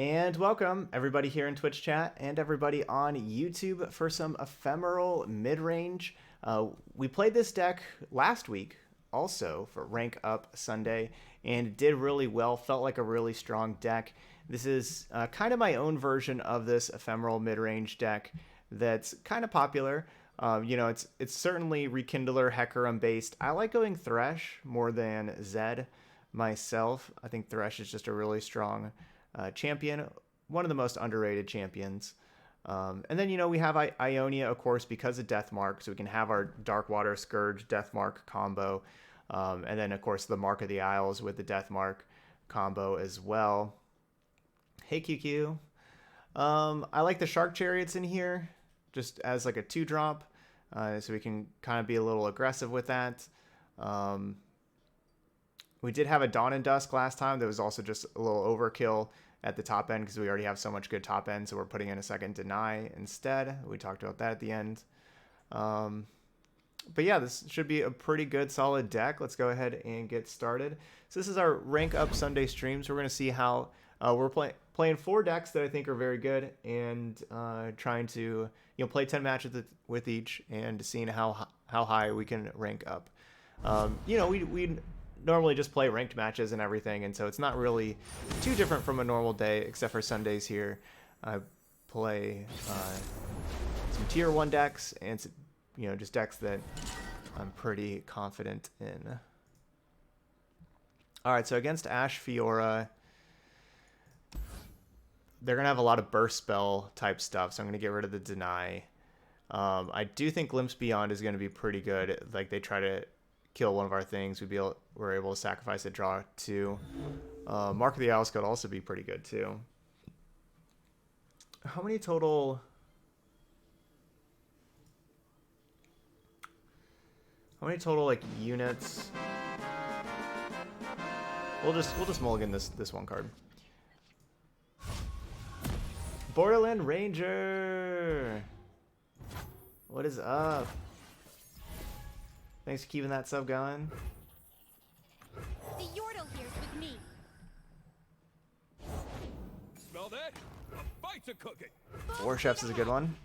And welcome everybody here in Twitch chat and everybody on YouTube for some Ephemeral Midrange. We played this deck last week also for Rank Up Sunday and did really well, felt like a really strong deck. This is kind of my own version of this Ephemeral Midrange deck that's kind of popular. It's certainly Rekindler Hecarim based. I like going Thresh more than Zed myself. I think Thresh is just a really strong champion, one of the most underrated champions. And then, we have Ionia, of course, because of Deathmark, so we can have our Darkwater Scourge Deathmark combo. And then, of course, the Mark of the Isles with the Deathmark combo as well. Hey, QQ. I like the Shark Chariots in here, just as like a 2-drop, so we can kind of be a little aggressive with that. We did have a Dawn and Dusk last time that was also just a little overkill at the top end because we already have so much good top end, so we're putting in a second Deny instead. We talked about that at the end. But yeah, this should be a pretty good, solid deck. Let's go ahead and get started. So this is our Rank Up Sunday stream, so we're going to see how we're playing 4 decks that I think are very good and trying to play 10 matches with each and seeing how high we can rank up. We normally just play ranked matches and everything, and so it's not really too different from a normal day, except for Sundays here. I play some tier 1 decks and just decks that I'm pretty confident in. Alright, so against Ash Fiora, they're going to have a lot of burst spell type stuff, so I'm going to get rid of the Deny. I do think Glimpse Beyond is going to be pretty good. Like, they try to kill one of our things, we're able to sacrifice a draw 2. Mark of the Isles could also be pretty good too. How many total like units? We'll just mulligan this one card. Borderland Ranger, what is up? Thanks for keeping that sub going. The Yordle here's with me. Smell that? A bite's a cooking. War Chefs is a good one.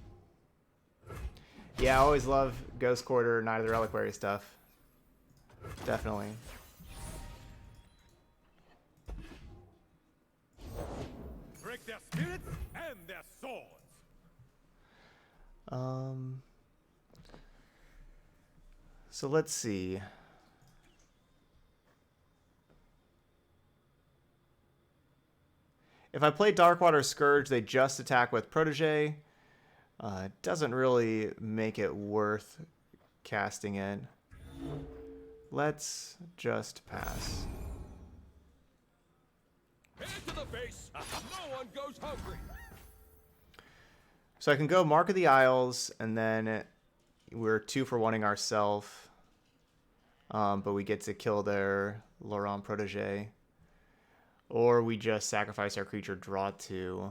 Yeah, I always love Ghost Quarter, Night of the Reliquary stuff. Definitely. Break their spirits and their swords. So let's see. If I play Darkwater Scourge, they just attack with Protege. It doesn't really make it worth casting it. Let's just pass. Head to the base. No one goes hungry. So I can go Mark of the Isles, and then we're 2 for 1-ing ourselves. But we get to kill their Laurent Protege. Or we just sacrifice our creature, draw 2.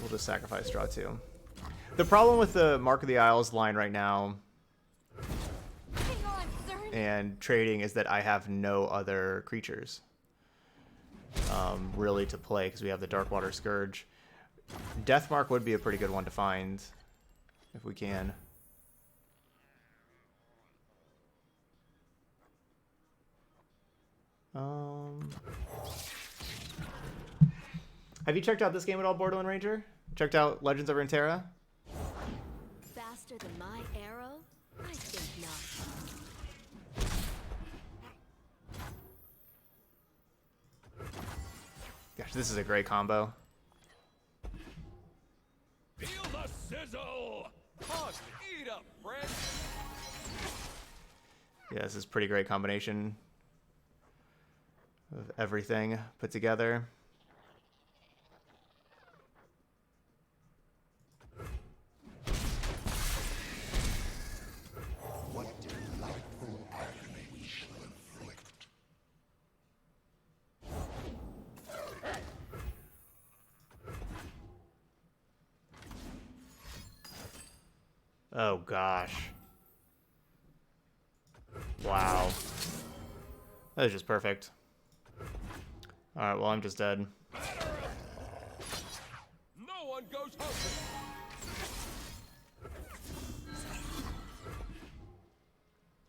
We'll just sacrifice, draw 2. The problem with the Mark of the Isles line right now and trading is that I have no other creatures really to play because we have the Darkwater Scourge. Deathmark would be a pretty good one to find if we can. Have you checked out this game at all, Borderland Ranger? Checked out Legends of Runeterra? Faster than my arrow? I think not. Gosh, this is a great combo. Feel the sizzle. Hunt, eat up, friend. Yeah, this is a pretty great combination of everything put together. What delightful agony we shall inflict. Oh gosh. Wow. That is just perfect. Alright, well, I'm just dead. No one goes hungry.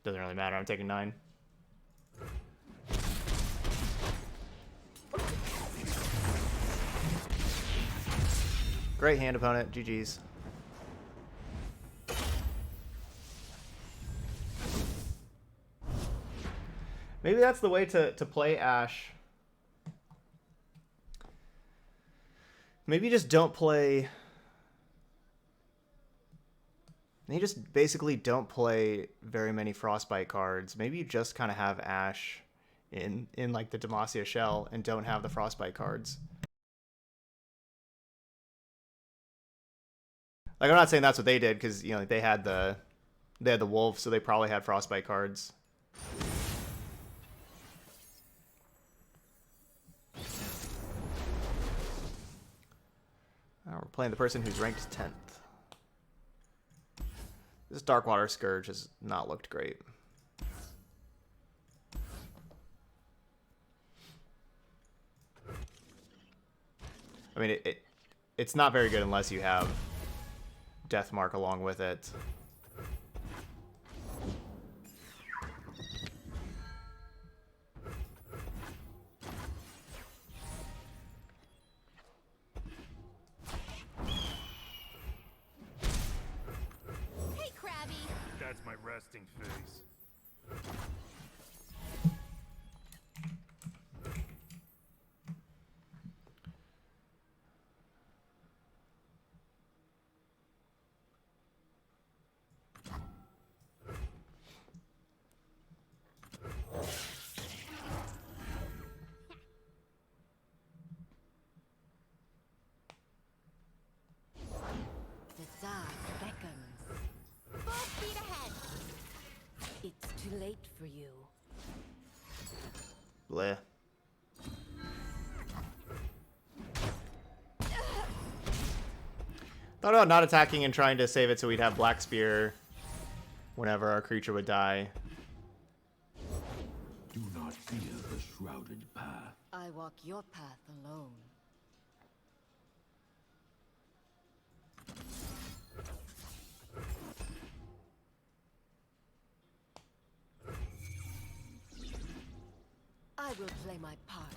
Doesn't really matter. I'm taking 9. Great hand, opponent. GG's. Maybe that's the way to play Ashe. Maybe you just don't play... You just basically don't play very many Frostbite cards. Maybe you just kind of have Ashe in like the Demacia shell and don't have the Frostbite cards. Like, I'm not saying that's what they did, because, you know, they had the wolf, so they probably had Frostbite cards. We're playing the person who's ranked 10th. This Darkwater Scourge has not looked great. I mean, it's not very good unless you have Deathmark along with it. Hey, Krabby. That's my resting face. The dark beckons. Full speed ahead. It's too late for you. Bleh. Thought about not attacking and trying to save it so we'd have Black Spear whenever our creature would die. Do not fear the shrouded path. I walk your path alone. I will play my part.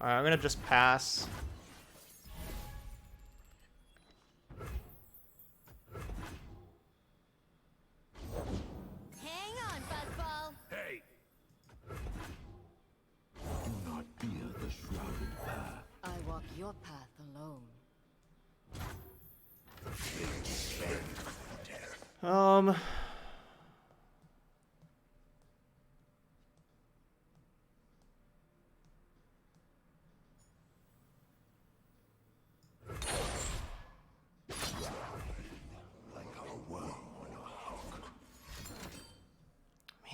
Alright, I'm gonna just pass. Hang on, Buzzball. Hey, Do not fear the shrouded path. I walk your path alone.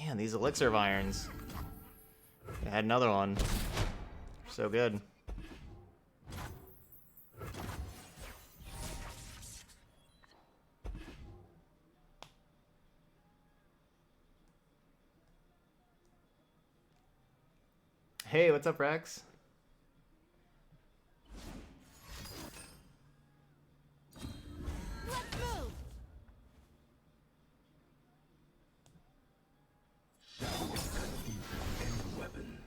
Man, these Elixir of Irons. They had another one. So good. Hey, what's up, Rex? Let's move. Any weapon.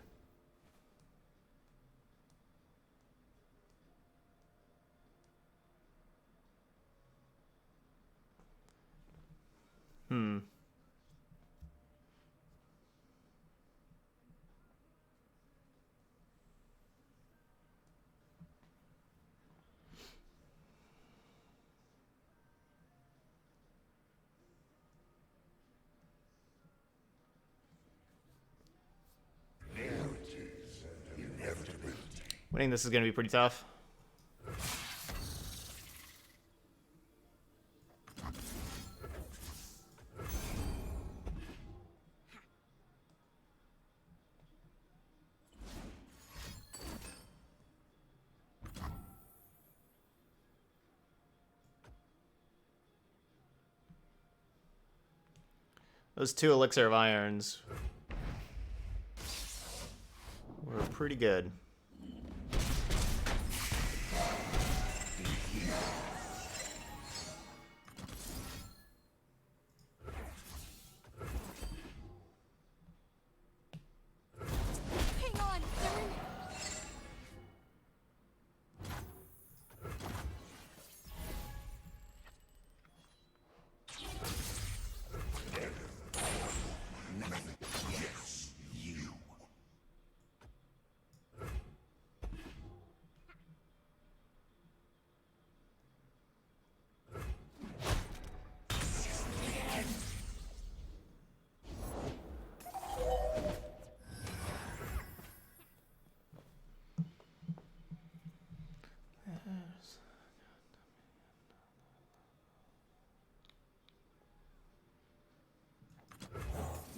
Winning this is going to be pretty tough. Those 2 Elixir of Irons were pretty good. Hang on, sir. Yes, you.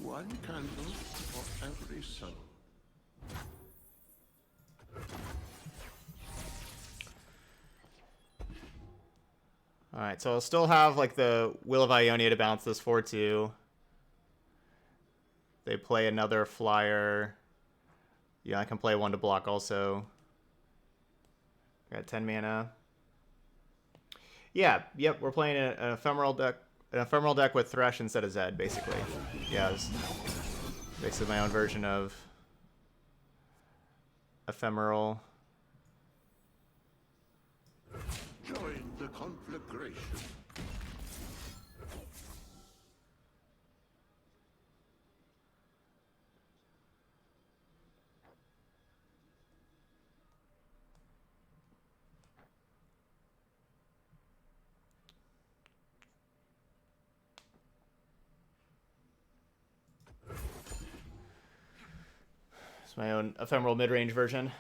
One candle for every soul. Alright, so I'll still have like the Will of Ionia to bounce this 4-2. They play another flyer. Yeah, I can play 1 to block also. Got 10 mana. Yeah, yep, we're playing an ephemeral deck with Thresh instead of Zed, basically. Yeah, it's basically my own version of Ephemeral. Join the conflagration. It's my own Ephemeral Midrange version.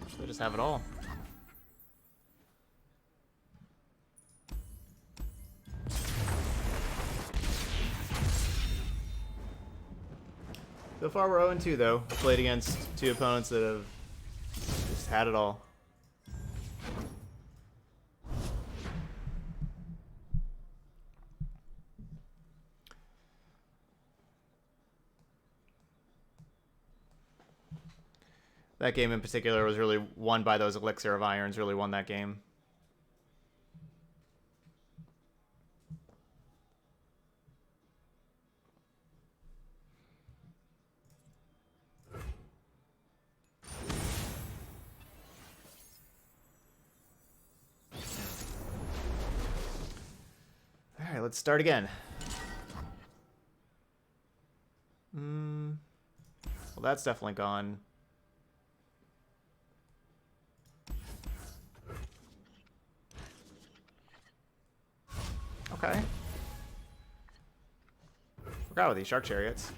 So I just have it all. So far we're 0-2 though. I played against 2 opponents that have just had it all. That game in particular was really won by those Elixir of Irons, really won that game. Alright, let's start again. Well, that's definitely gone. Okay. Forgot about these Shark Chariots.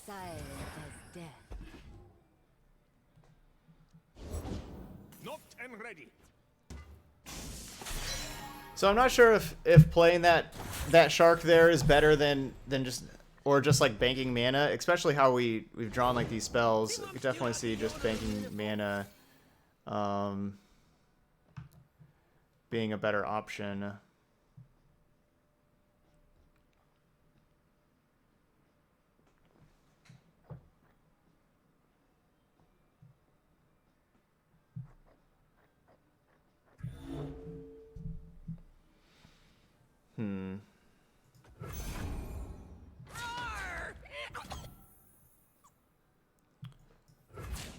Silent as death. Knocked and ready. So I'm not sure if playing that shark there is better than just like banking mana, especially how we've drawn like these spells. I could definitely see just banking mana being a better option.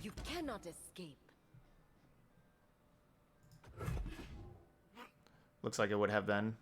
You cannot escape. Looks like it would have been.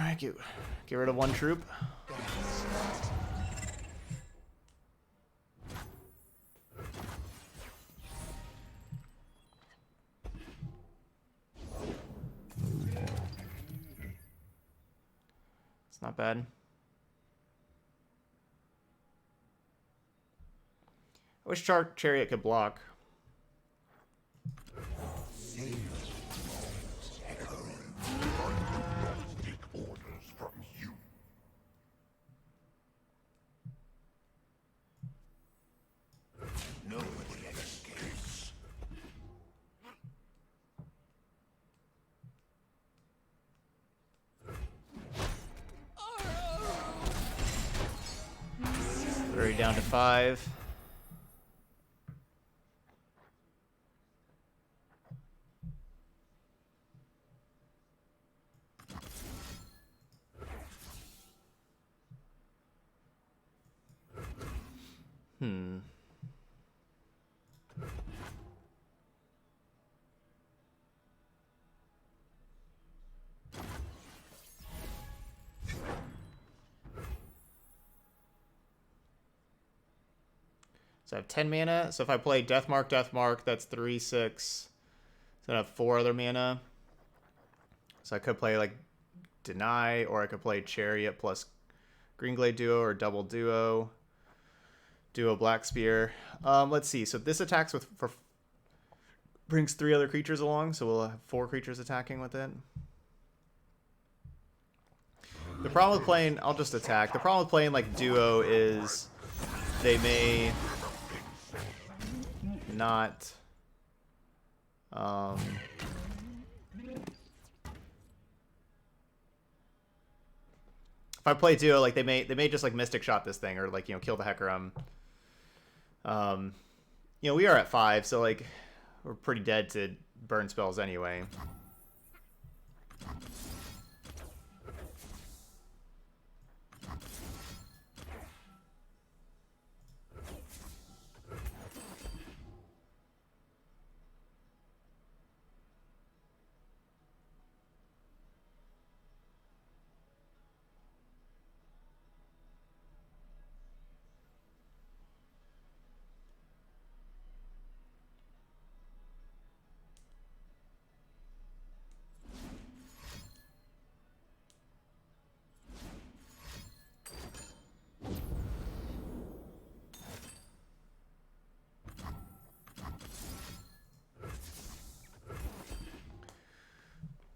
Alright, get rid of one troop. It's not bad. I wish Chariot could block. Take orders from you. Nobody escapes. Already down to 5. So I have 10 mana. So if I play Deathmark, that's 3, 6. So I have 4 other mana. So I could play like Deny, or I could play Chariot plus Greenglade Duo or Double Duo. Duo Black Spear. Let's see. So this attacks with brings 3 other creatures along, so we'll have 4 creatures attacking with it. The problem with playing, I'll just attack. The problem with playing like Duo is they may not if I play Duo, like they may just like Mystic Shot this thing, or like, you know, kill the Hecarim. You know, we are at 5, so like we're pretty dead to burn spells anyway.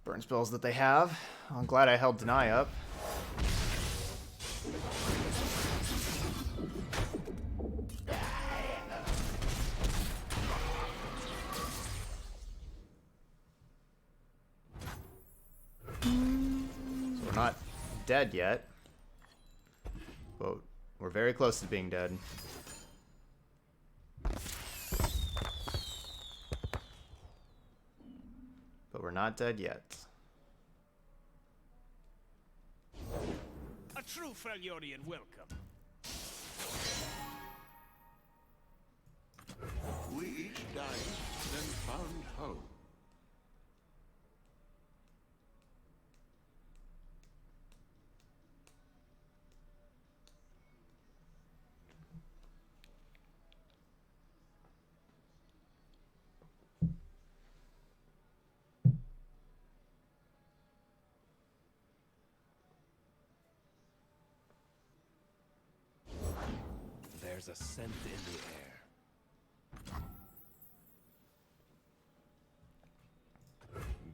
Burn spells that they have. I'm glad I held Deny up. So we're not dead yet, but we're very close to being dead. But we're not dead yet. A true Ionian welcome. We each died, then found home. There's a scent in the air.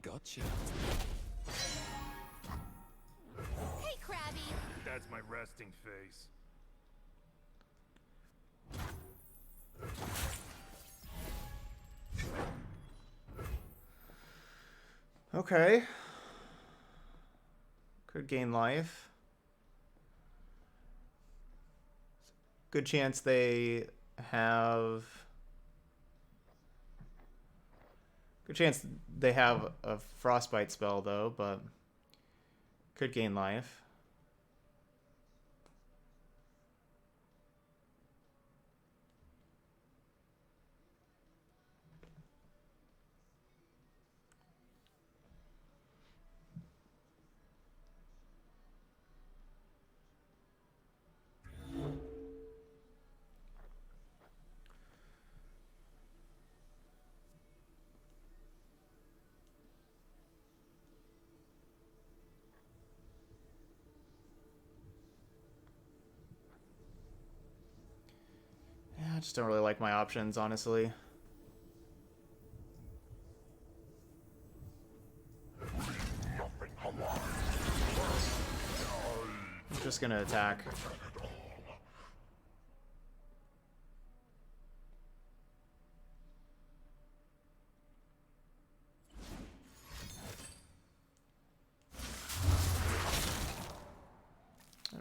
Gotcha. Hey, Krabby! That's my resting face. Okay. Could gain life. Good chance they have... Good chance they have a Frostbite spell, though, but could gain life. Just don't really like my options, honestly. I'm just gonna attack.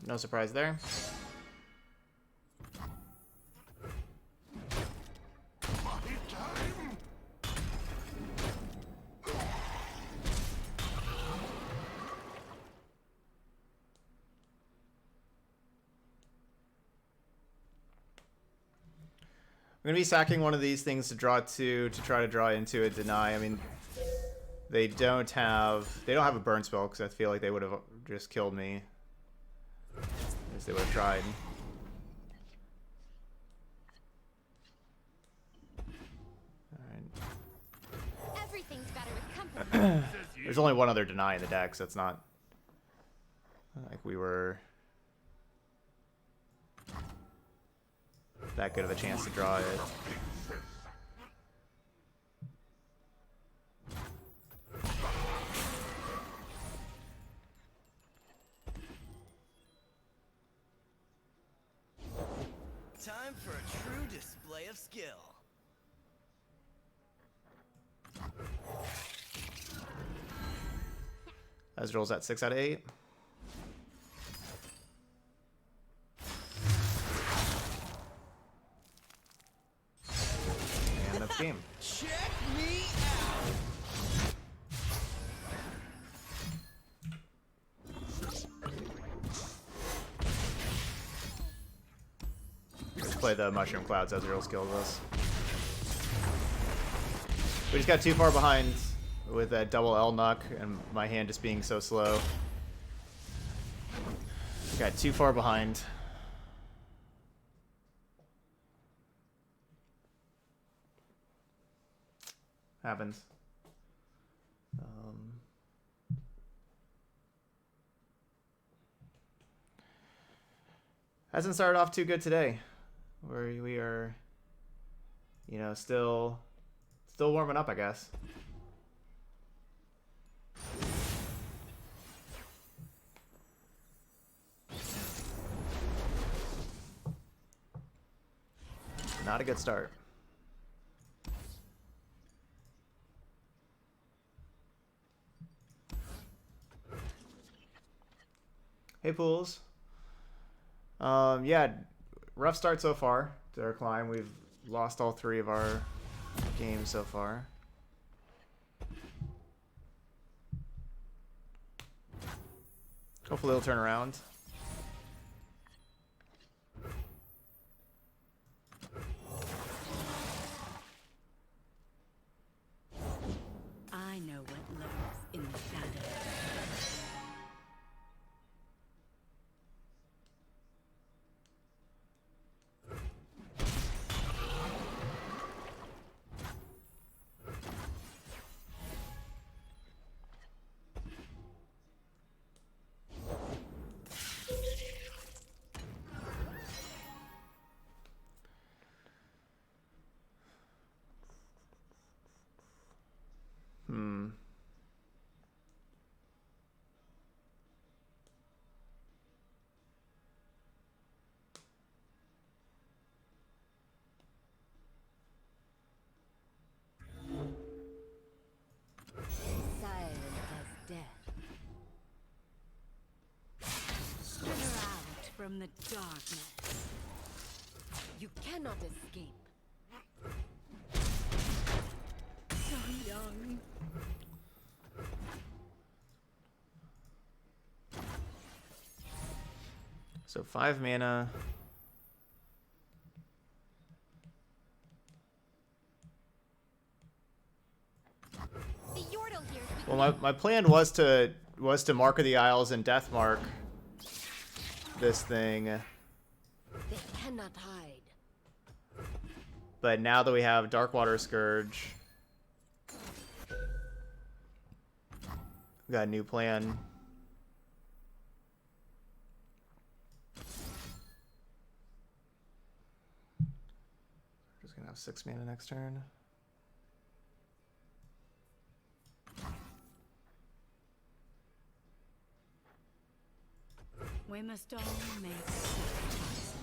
No surprise there. I'm gonna be sacking one of these things to draw two to try to draw into a deny. I mean, they don't have a burn spell because I feel like they would have just killed me. As they would have tried. Alright. Everything's better with company. There's only one other deny in the deck, so it's not like we were that good of a chance to draw it. Time for a true display of skill. Ezreal's at 6 out of 8. And that's game. Check me out. Let's play the Mushroom Clouds. Ezreal's killed us. We just got too far behind with that double L nuck and my hand just being so slow. We got too far behind. Happens. Hasn't started off too good today. We are, you know, still warming up, I guess. Not a good start. Hey, Pools. Yeah, rough start so far to our climb. We've lost all 3 of our games so far. Hopefully it'll turn around. I know what lurks in the shadows. Silent as death. Spin her out from the darkness. You cannot escape. So young. So 5 mana. Well, my plan was to Mark of the Isles and Death Mark this thing. They cannot hide. But now that we have Darkwater Scourge, we got a new plan. have 6 mana next turn. We must all make sacrifices.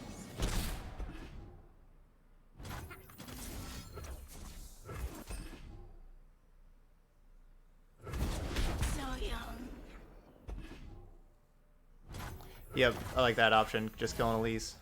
So young. Yep, I like that option. Just killing Elise.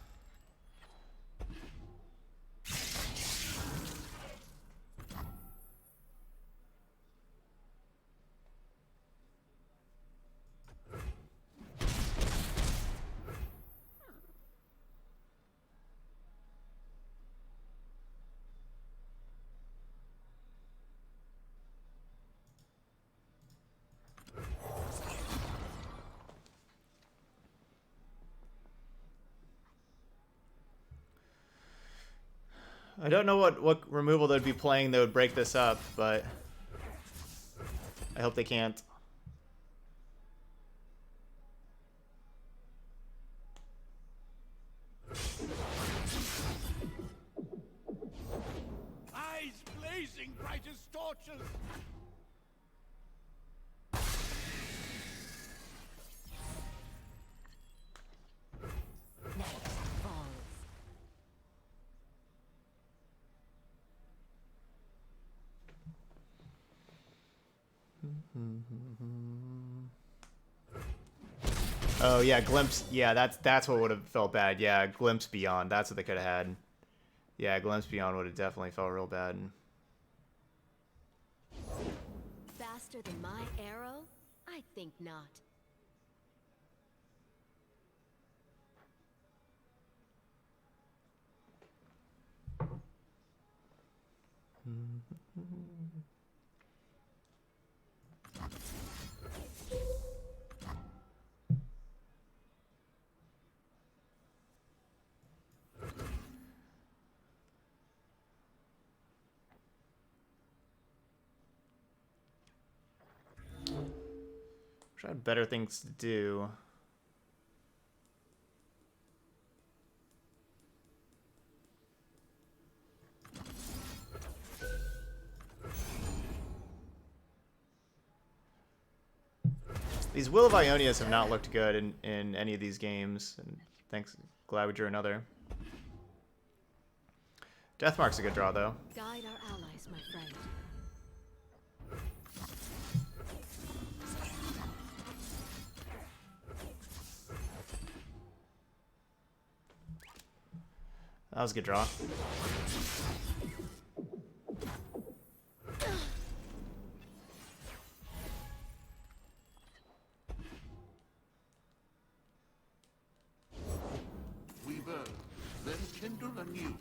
I don't know what removal they'd be playing that would break this up, but I hope they can't. Eyes blazing bright as torches. Next falls. Oh yeah, Glimpse. Yeah, that's what would have felt bad. Yeah, Glimpse Beyond. That's what they could have had. Yeah, Glimpse Beyond would have definitely felt real bad. Faster than my arrow? I think not. Wish I had better things to do. These Will of Ionias have not looked good in any of these games, and thanks. Glad we drew another. Deathmark's a good draw, though. Guide our allies, my friend. That was a good draw. We burn, then kindle anew.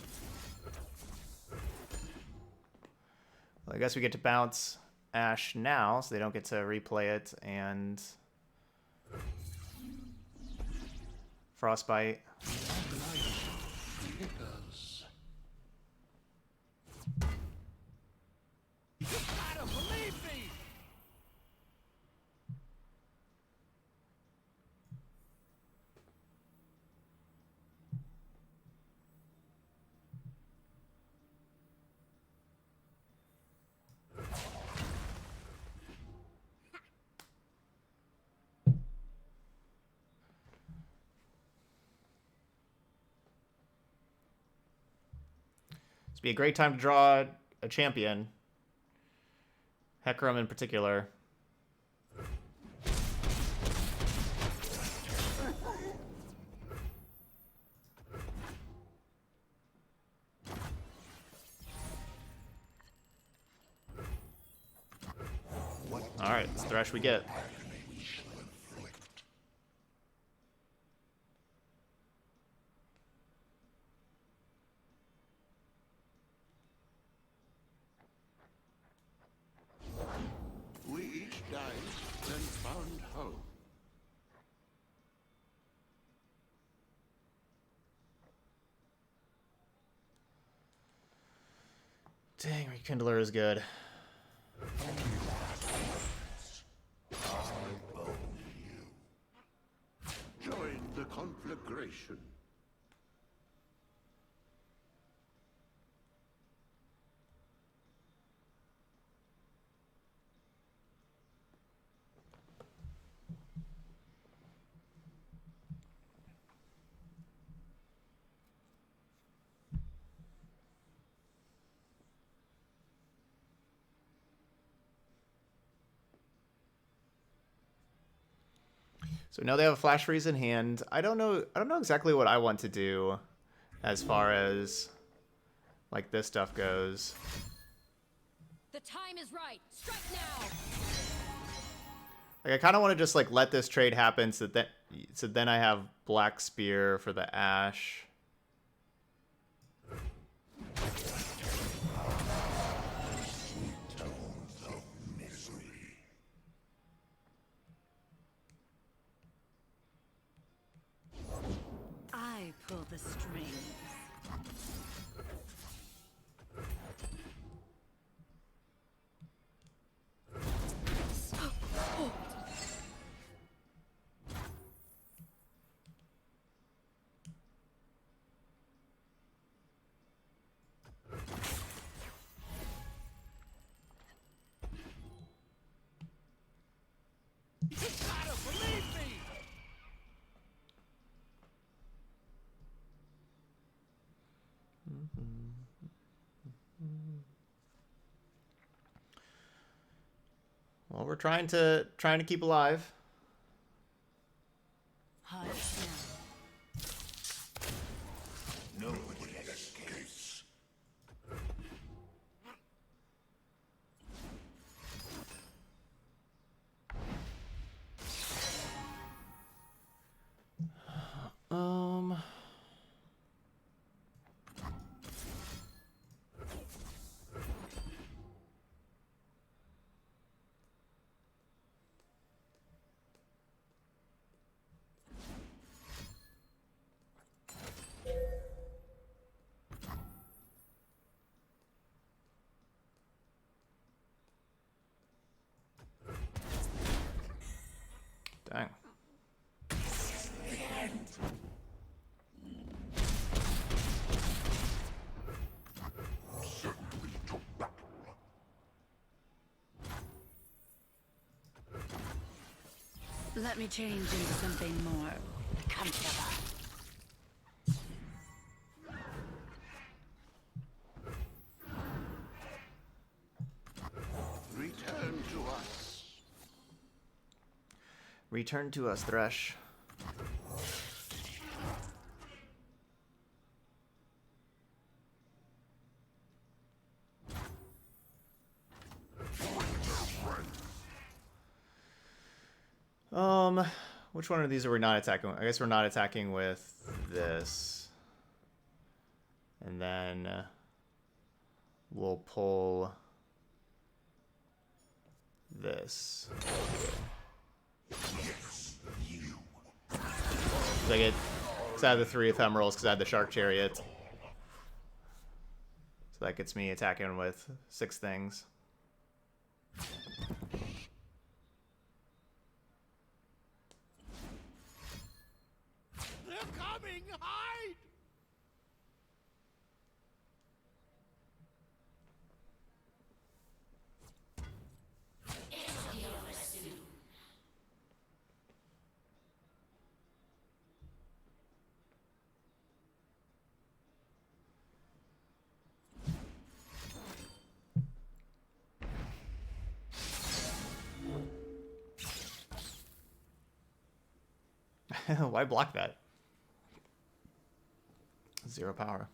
Well, I guess we get to bounce Ash now, so they don't get to replay it, and Frostbite. Flickers. You gotta believe me. This would be a great time to draw a champion. Hecarim in particular. Alright, it's Thresh we get. Agony we shall inflict. We each died, then found home. Dang, Rekindler is good. I own you. Join the conflagration. So now they have a flash freeze in hand. I don't know exactly what I want to do as far as like this stuff goes. The time is right. Strike now. Like I kind of want to just like let this trade happen so then I have Black Spear for the Ash. I pull the strings. You gotta believe me! Well, we're trying to keep alive. Hard smell. Nobody escapes. Dang. Let me change into something more comfortable. Return to us. Return to us, Thresh. Which one of these are we not attacking? I guess we're not attacking with this. And then we'll pull this. Yes, you. I get, because I have the 3 ephemerals, because I have the Shark Chariot. So that gets me attacking with 6 things. They're coming! Hide! Why block that? 0 power.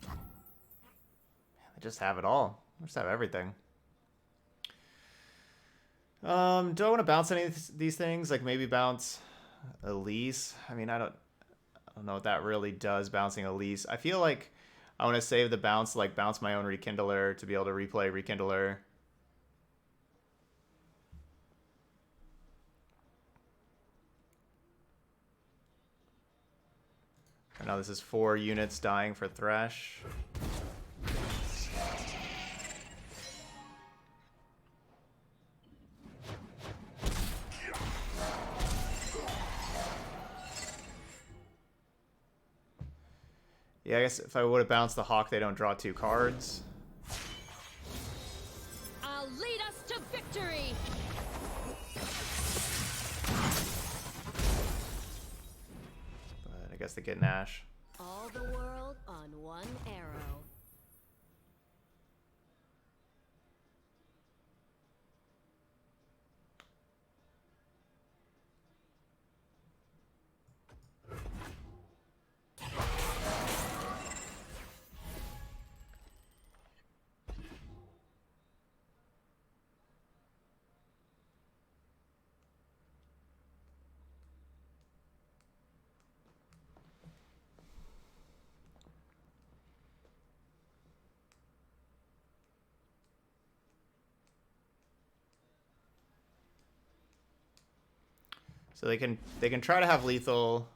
I just have it all. I just have everything. Do I want to bounce any of these things? Like maybe bounce Elise? I mean, I don't know what that really does, bouncing Elise. I feel like I want to save the bounce, like bounce my own Rekindler to be able to replay Rekindler. And now this is 4 units dying for Thresh. Yeah, I guess if I would have bounced the Hawk, they don't draw 2 cards. I'll lead us to victory. But I guess they get an Ash. All the So they can try to have lethal.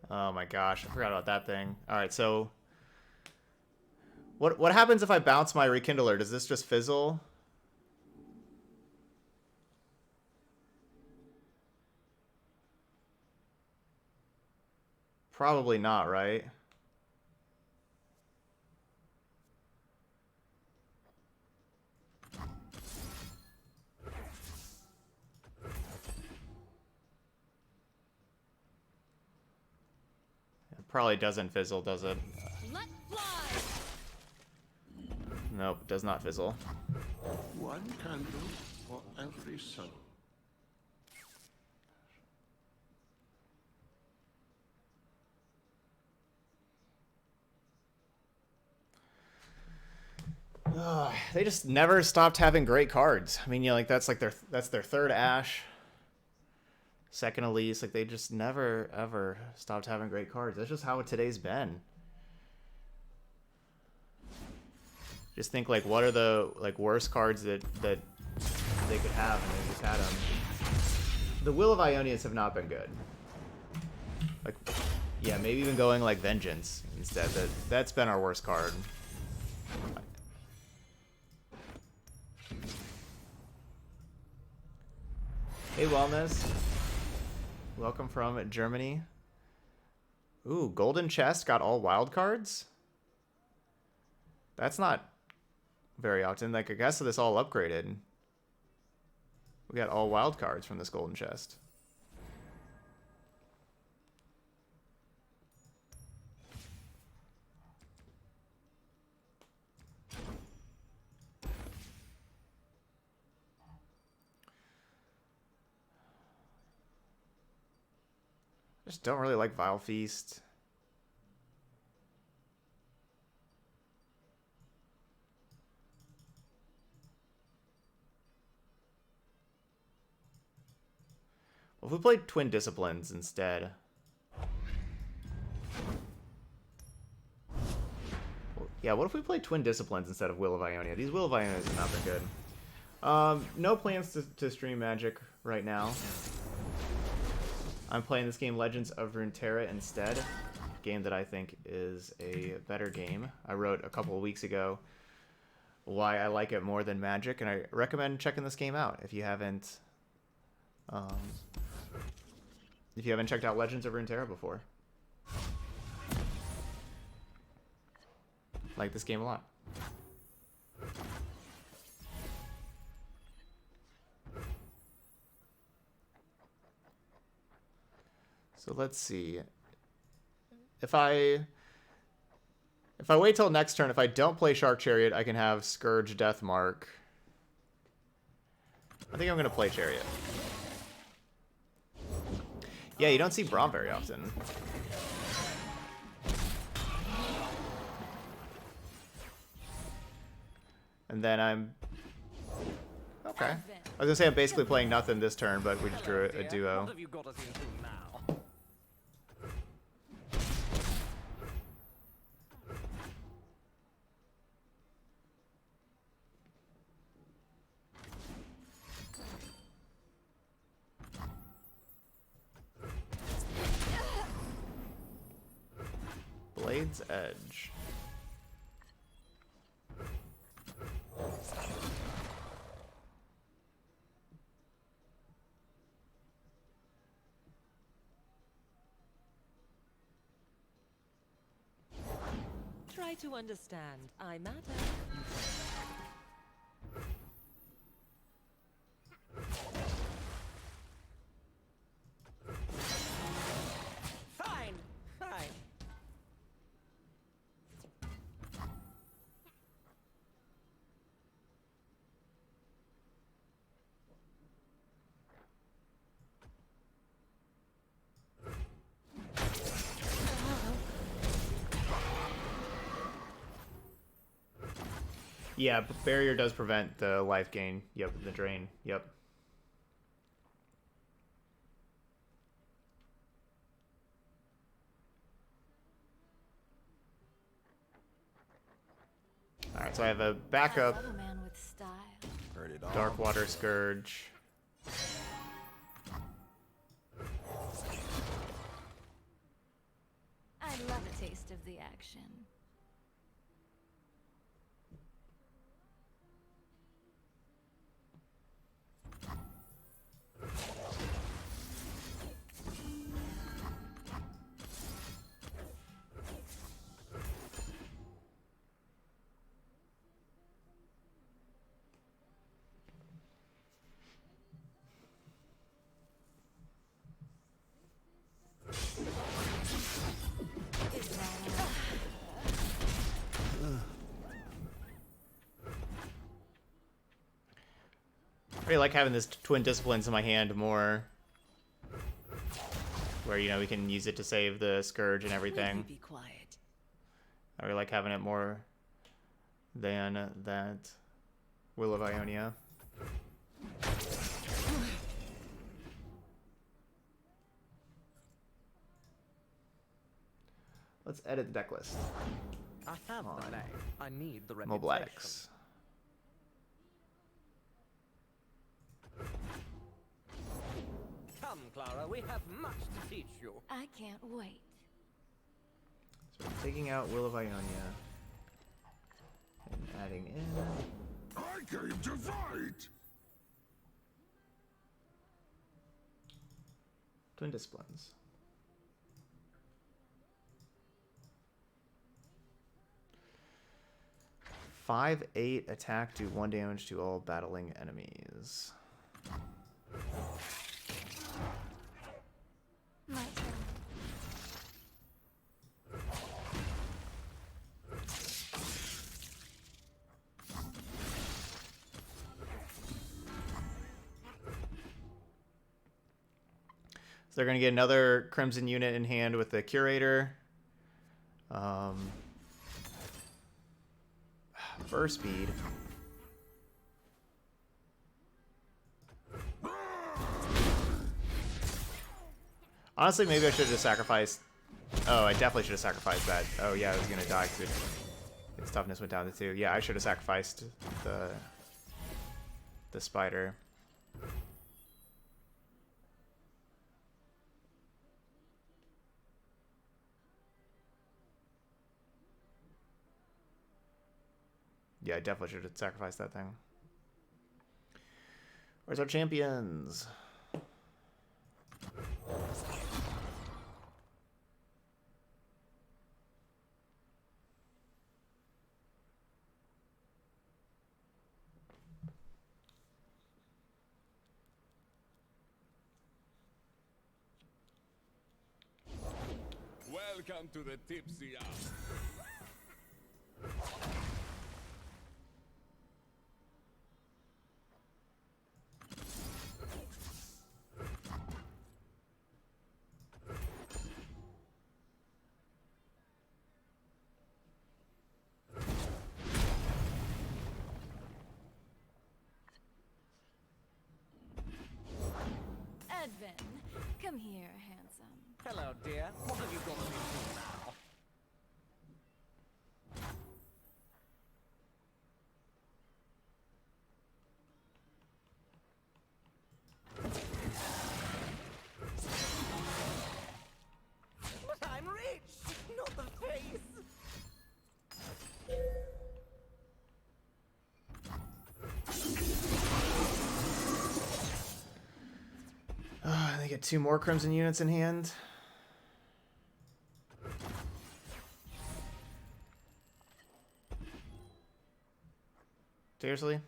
Oh my gosh, I forgot about that thing. All right, so what happens if I bounce my Rekindler? Does this just fizzle? Probably not, right? It probably doesn't fizzle, does it? Let fly. Nope, does not fizzle. One candle for every soul. They just never stopped having great cards. I mean, you know, like that's their third Ash, second Elise. Like they just never ever stopped having great cards. That's just how today's been. Just think like what are the worst cards that they could have, and they just had them. The Will of Ionians have not been good. Like, yeah, maybe even going like Vengeance instead. That's been our worst card. Hey, Wellness. Welcome from Germany. Ooh, Golden Chest got all wild cards? That's not very often. Like, I guess this all upgraded. We got all wild cards from this Golden Chest. Just don't really like Vile Feast. Well, if we played Twin Disciplines instead. Well, yeah, what if we played Twin Disciplines instead of Will of Ionia? These Will of Ionias have not been good. No plans to stream Magic right now. I'm playing this game, Legends of Runeterra, instead. A game that I think is a better game. I wrote a couple of weeks ago why I like it more than Magic, and I recommend checking this game out if you haven't checked out Legends of Runeterra before. Like this game a lot. So let's see. If I wait till next turn, if I don't play Shark Chariot, I can have Scourge Deathmark. I think I'm gonna play Chariot. Yeah, you don't see Braum very often. And then I'm... Okay. I was gonna say I'm basically playing nothing this turn, but we just drew a duo. What have you got us into now? Blade's Edge. Try to understand. I matter. Fine, fine. Yeah, barrier does prevent the life gain. Yep, the drain. Yep. Alright, so I have a backup That man with style. Heard it all. Dark Water Scourge. the action. I really like having this twin disciplines in my hand more, where, you know, we can use it to save the scourge and everything. Be quiet. I really like having it more than that Will of Ionia. Let's edit the deck list. I have the name. I need the reputation. Mobletics. Come, Clara, we have much to teach you. I can't wait. So we're taking out Will of Ionia and adding in. I came to fight! Twin Disciplines. Five, 8 attack, do 1 damage to all battling enemies. My turn. So they're going to get another Crimson unit in hand with the Curator. First speed. Honestly, maybe I should have just sacrificed. Oh, I definitely should have sacrificed that. Oh yeah, I was gonna die because its toughness went down to 2. Yeah, I should have sacrificed the spider. Yeah, I definitely should have sacrificed that thing. Where's our champions? Welcome to the tipsy hour. Edvin, come here, handsome. Hello, dear. What have you got me to now? But I'm rich, not the face. They get 2 more Crimson units in hand. Seriously?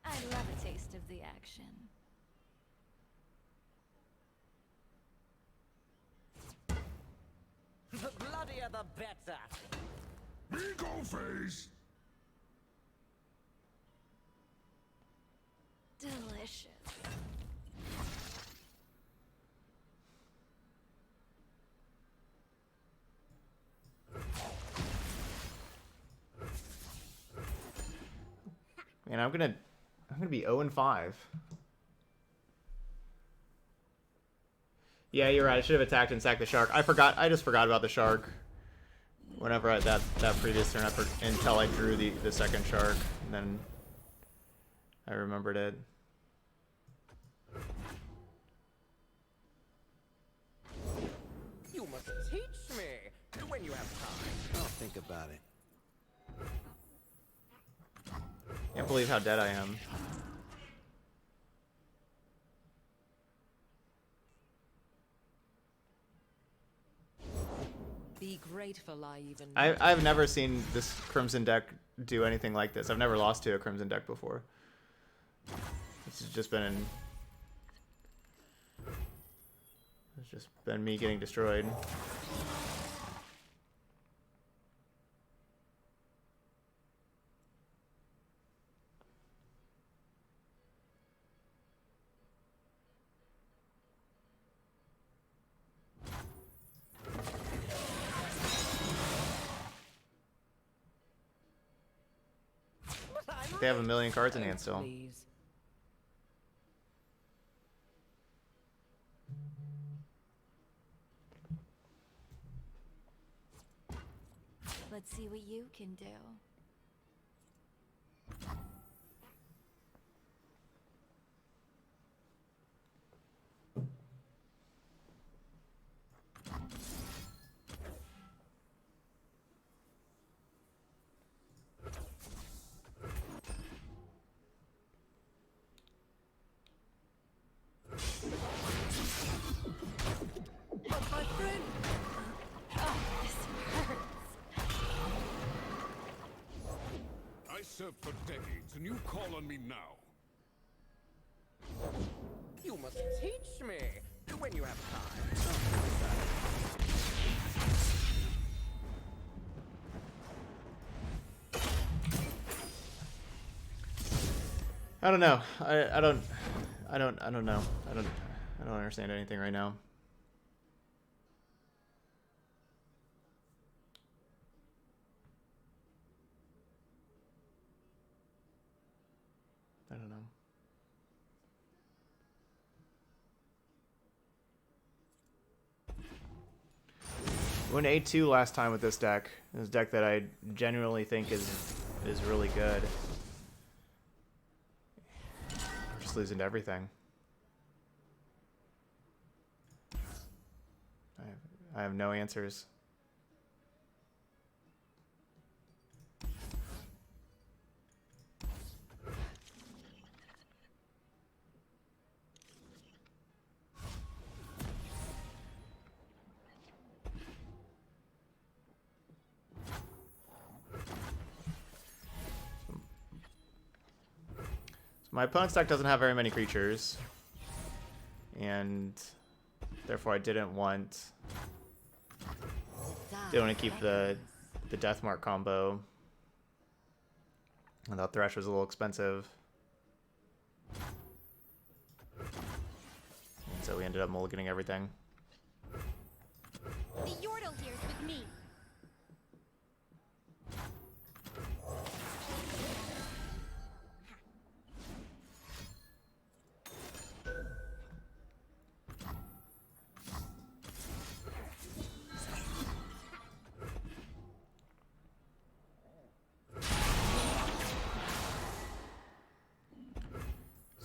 I love a taste of the action. The bloodier the better. Bingo face! Delicious. Man, I'm gonna be 0-5. Yeah, you're right. I should have attacked and sacked the shark. I just forgot about the shark. Whenever that previous turn, until I drew the second shark, and then I remembered it. You must teach me when you have time. I'll think about it. Can't believe how dead I am. Be grateful I even. I've never seen this Crimson deck do anything like this. I've never lost to a Crimson deck before. This has just been me getting destroyed. They have a million cards in hand still. Please. Let's see what you can do. My friend. Oh, this hurts. I served for decades, and you call on me now. You must teach me when you have time. I don't know. I don't know. I don't understand anything right now. I don't know. Went 8-2 last time with this deck. This deck that I genuinely think is really good. I'm just losing to everything. I have no answers. My opponent's deck doesn't have very many creatures, and therefore I didn't want to keep the Deathmark combo. I thought Thresh was a little expensive, and so we ended up mulliganing everything. The Yordle here's with me.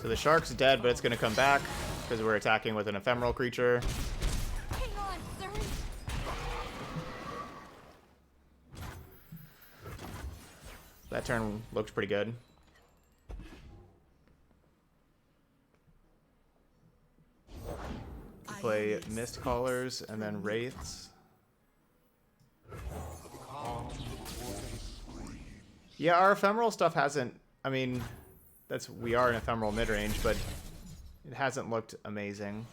So the shark's dead, but it's going to come back because we're attacking with an ephemeral creature. Hang on, sir. That turn looked pretty good. We play Mist Callers and then Wraiths. Yeah, our ephemeral stuff hasn't... I mean, we are an ephemeral midrange, but it hasn't looked amazing.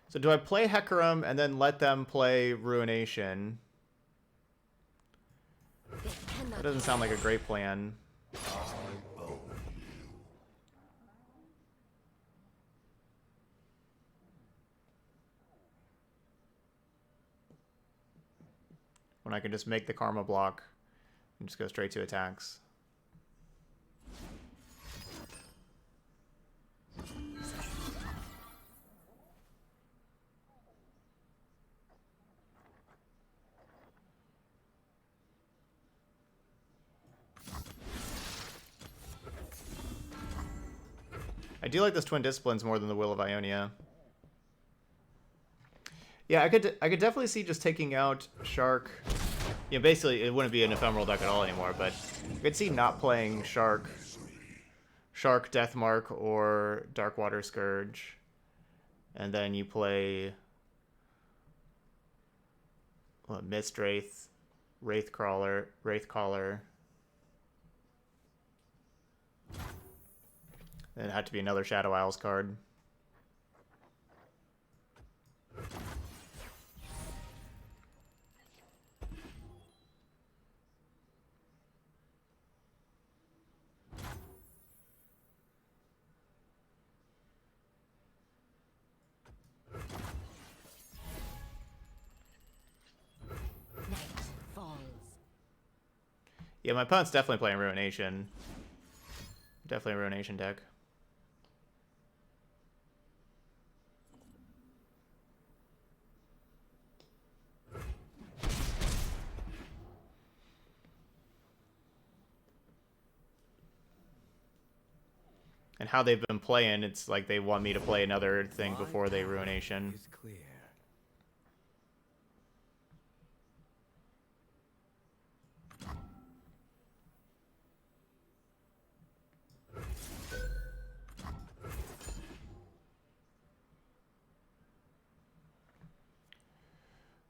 So do I play Hecarim and then let them play Ruination? That doesn't sound like a great plan. When I can just make the Karma block and just go straight to attacks. I do like this Twin Disciplines more than the Will of Ionia. Yeah, I could definitely see just taking out Shark. You know, basically it wouldn't be an ephemeral deck at all anymore, but I could see not playing Shark, Deathmark, or Darkwater Scourge, and then you play what, Mist Wraith, Wraithcaller. Then it had to be another Shadow Isles card. Yeah, my opponent's definitely playing Ruination. Definitely a Ruination deck. And how they've been playing, it's like they want me to play another thing before they Ruination. Is clear.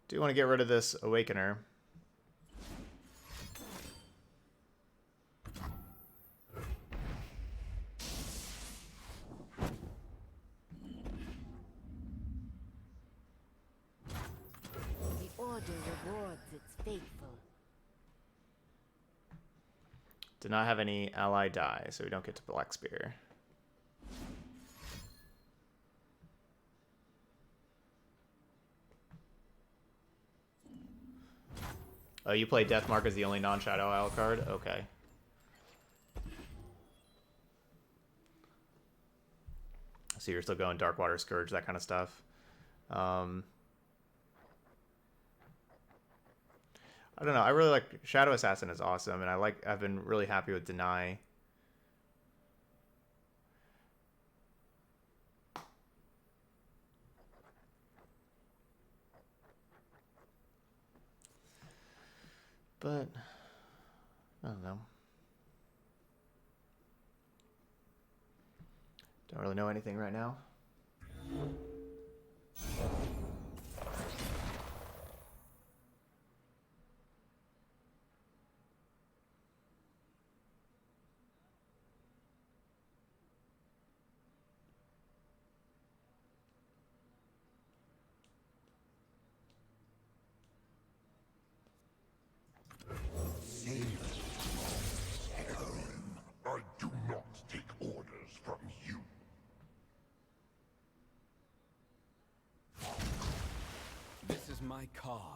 Do want to get rid of this Awakener. The Order rewards its faithful. Did not have any ally die, so we don't get to Black Spear. Oh, you play Deathmark as the only non-Shadow Isle card? Okay. So you're still going Darkwater Scourge, that kind of stuff. I don't know. I really like Shadow Assassin is awesome, and I've been really happy with Deny. But I don't know. Don't really know anything right now. Hecarim, I do not take orders from you. This is my cause.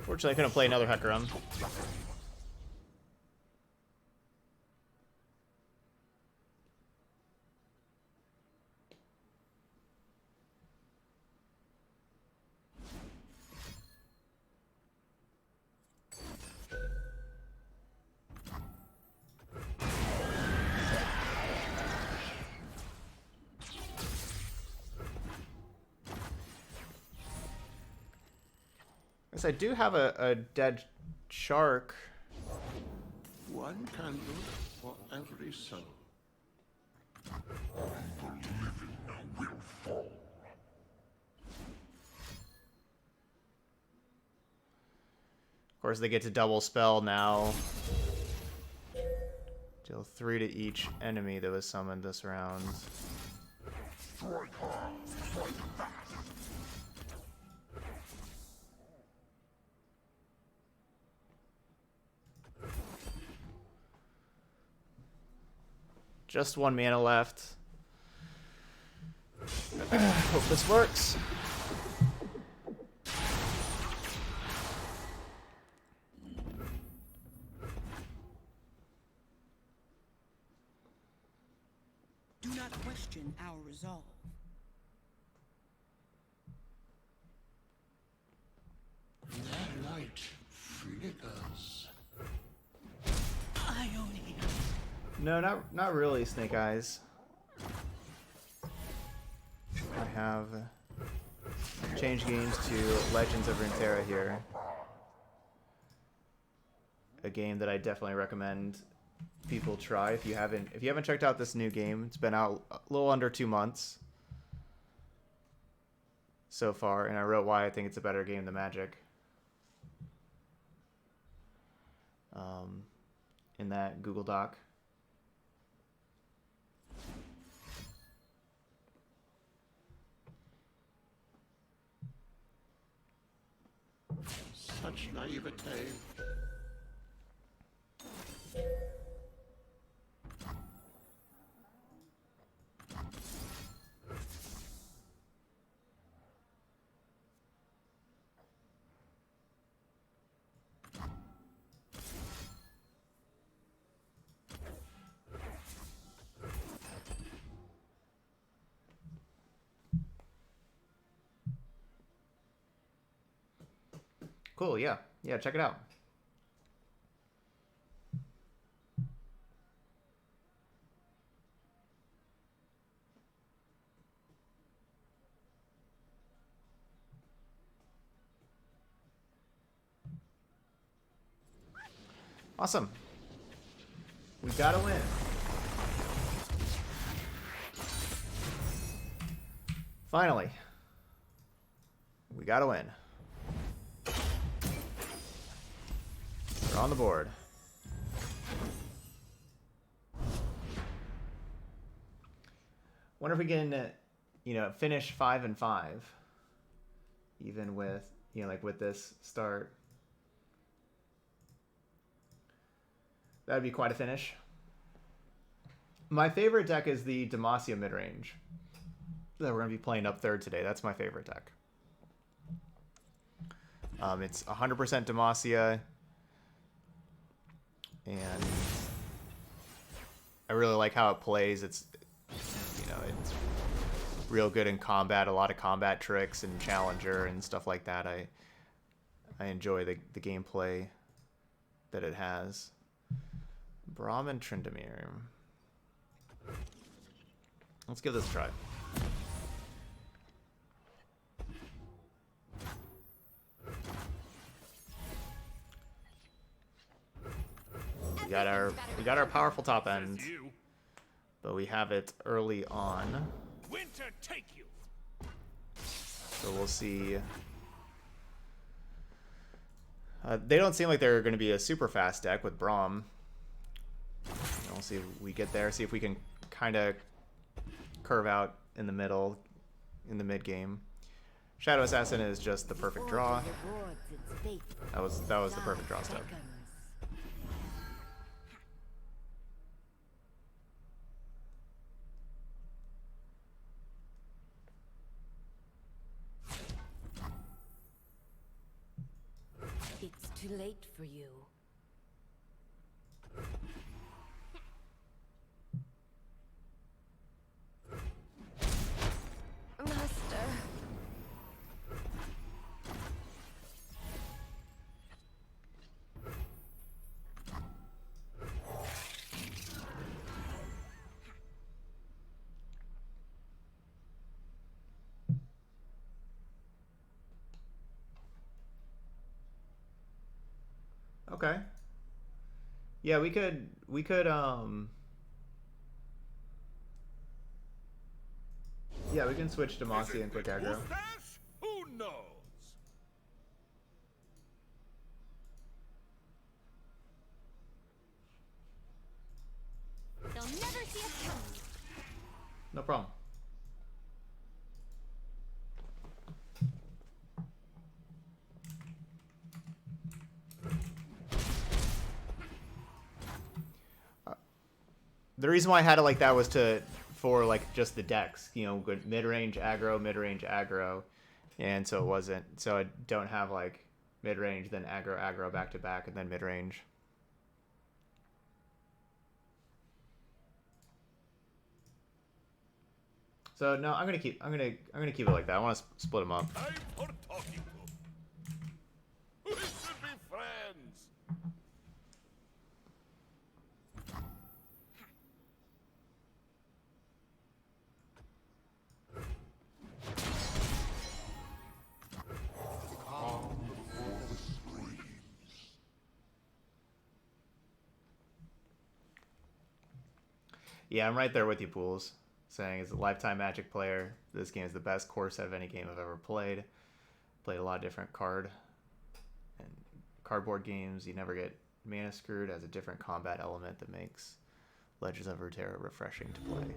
Fortunately, I couldn't play another Hecarim. I do have a dead shark. One candle for every soul. The living will fall. Of course, they get to double spell now. Deal 3 to each enemy that was summoned this round. Strike hard, strike fast. Just 1 mana left. Hope this works. Do not question our resolve. Their light flickers. Ionia. No, not really, Snake Eyes. I have changed games to Legends of Runeterra here. A game that I definitely recommend people try if you haven't checked out this new game. It's been out a little under 2 months so far, and I wrote why I think it's a better game than Magic. In that Google Doc. Such naivete. Cool, yeah. Yeah, check it out. Awesome. We gotta win. Finally. We gotta win. We're on the board. Wonder if we can, finish 5 and 5, even with, like with this start. That'd be quite a finish. My favorite deck is the Demacia Midrange that we're gonna be playing up third today. That's my favorite deck. It's 100% Demacia. And I really like how it plays. It's real good in combat. A lot of combat tricks and challenger and stuff like that. I enjoy the gameplay that it has. Braum and Tryndamere. Let's give this a try. We got our powerful top end, but we have it early on. Winter take you. So we'll see. They don't seem like they're going to be a super fast deck with Braum. We'll see if we get there. See if we can kind of curve out in the middle, in the mid game. Shadow Assassin is just the perfect draw. That was the perfect draw step. It's too late for you. Master. Okay. Yeah, we could yeah, we can switch to Mossy and quick aggro. Mustache? Who knows? They'll never see us coming. No problem. the reason why I had it like that was for like just the decks, you know, good mid-range aggro, and so it wasn't. So I don't have like mid-range, then aggro back to back, and then mid-range. So no, I'm gonna keep it like that. I want to split them up. Time for talking. We should be friends. Yeah, I'm right there with you, Pools. Saying as a lifetime Magic player, this game is the best core set of any game I've ever played. Played a lot of different and cardboard games. You never get mana screwed. As a different combat element that makes Legends of Runeterra refreshing to play.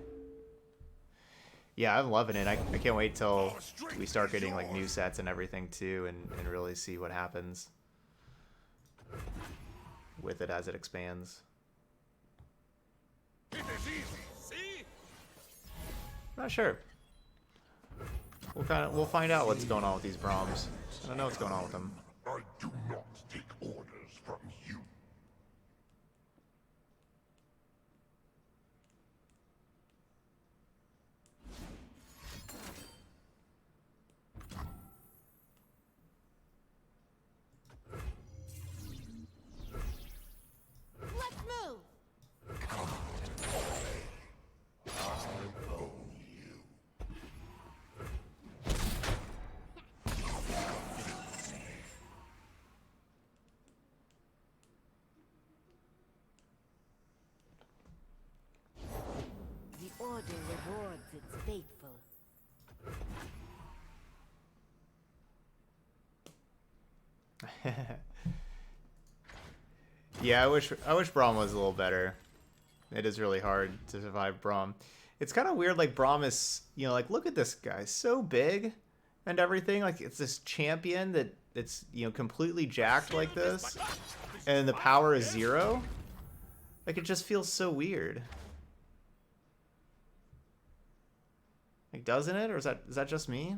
Yeah, I'm loving it. I can't wait till we start getting like new sets and everything too, and really see what happens with it as it expands. It is easy, see? Not sure. We'll find out what's going on with these Brahms. I don't know what's going on with them. I do not take orders from you. Let's move. The order rewards its faithful. Yeah, I wish Braum was a little better. It is really hard to survive Braum. It's kind of weird, like Braum is, you know, like look at this guy, so big and everything. Like it's this champion that's, you know, completely jacked like this, and the power is 0. Like it just feels so weird. Like doesn't it, or is that just me?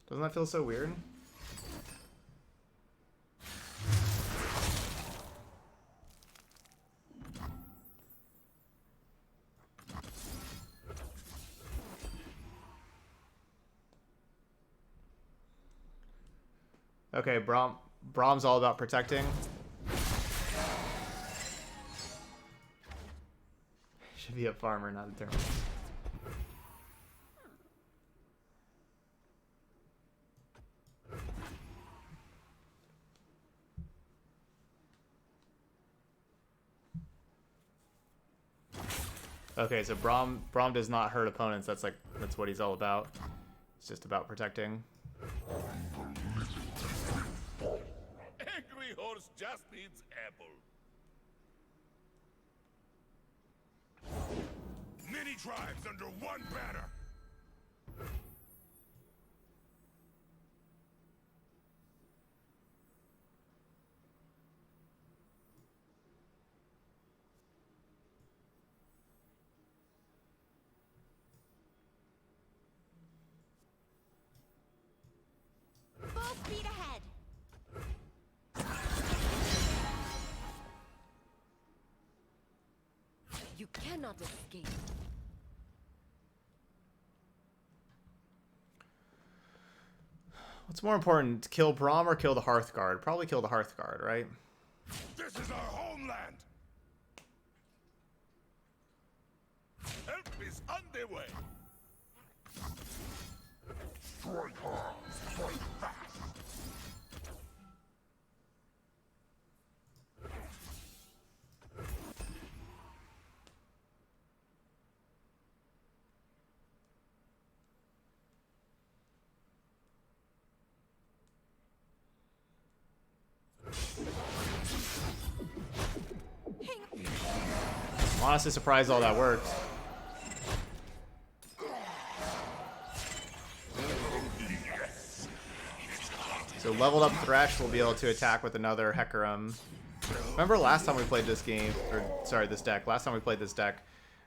Doesn't that feel so weird? Okay, Braum's all about protecting. Should be a farmer, not a terminal. Okay, so Braum does not hurt opponents. That's what he's all about. It's just about protecting. Angry horse just needs apple. Many tribes under one banner. Full speed ahead. You cannot escape. What's more important, to kill Braum or kill the Hearthguard? Probably kill the Hearthguard, right? This is our homeland. Help is on the way. Strike hard, strike fast. honestly surprised all that worked. So leveled up Thresh will be able to attack with another Hecarim. Remember last time we played this game, or sorry, this deck. Last time we played this deck,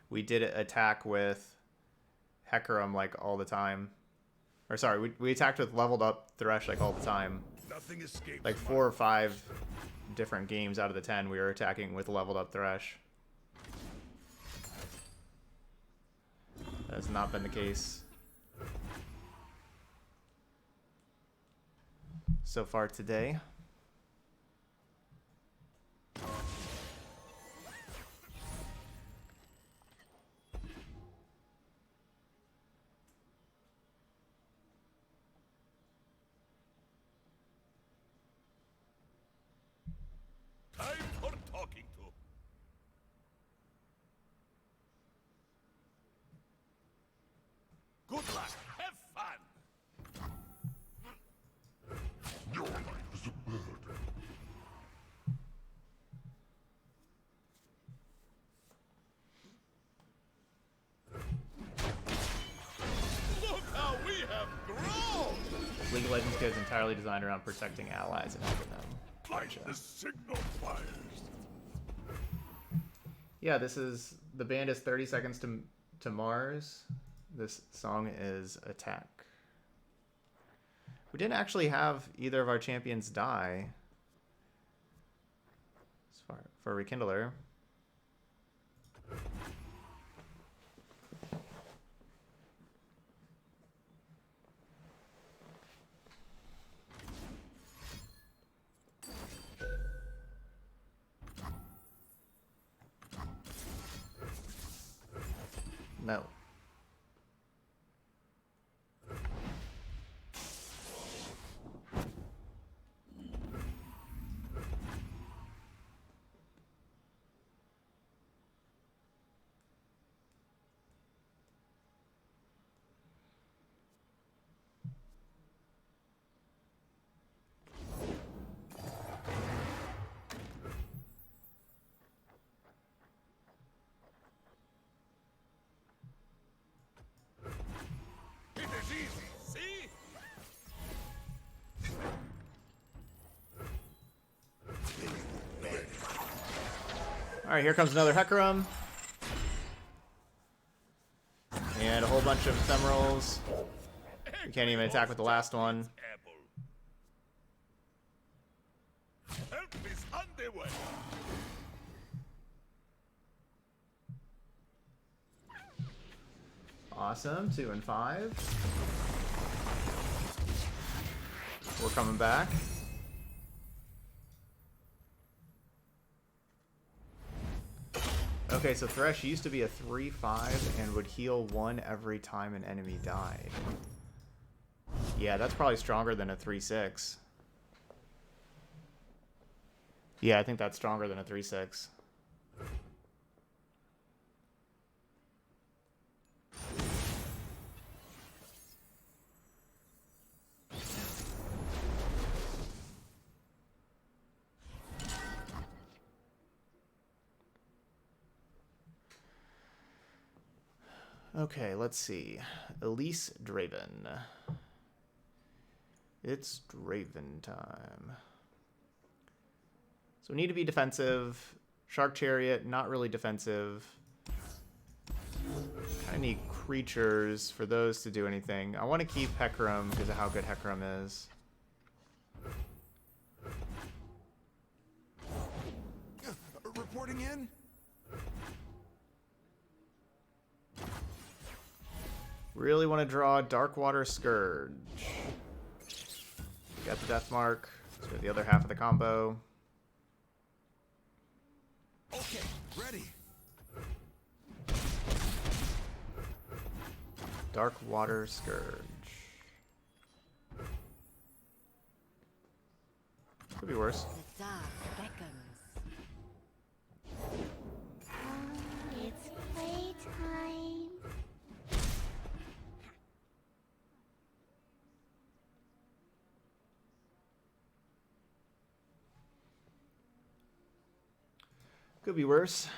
we did attack with Hecarim like all the time. Or sorry, we attacked with leveled up Thresh like all the time. Nothing escapes. Like 4 or 5 different games out of the 10 we were attacking with leveled up Thresh. That has not been the case so far today. Time for talking to. Good luck. Have fun. Your life is a burden. Look how we have grown. League of Legends is entirely designed around protecting allies and helping them. Like the signal fires. Yeah, this is the band is 30 Seconds to Mars. This song is Attack. We didn't actually have either of our champions die as far for Rekindler. No. It is easy, see? Alright, here comes another Hecarim. And a whole bunch of Ephemerals. We can't even attack with the last one. Help is on the way. Awesome, 2 and 5. We're coming back. Okay, so Thresh used to be a 3/5 and would heal 1 every time an enemy died. Yeah, that's probably stronger than a 3/6. Yeah, I think that's stronger than a 3/6. Okay, let's see. Elise Draven. It's Draven time. So we need to be defensive. Shark Chariot, not really defensive. Kind of need creatures for those to do anything. I want to keep Hecarim because of how good Hecarim is. Reporting in? Really want to draw Darkwater Scourge. Got the Death Mark. Let's go the other half of the combo. Okay, ready. Darkwater Scourge. Could be worse. The dark beckons. It's playtime. Could be worse.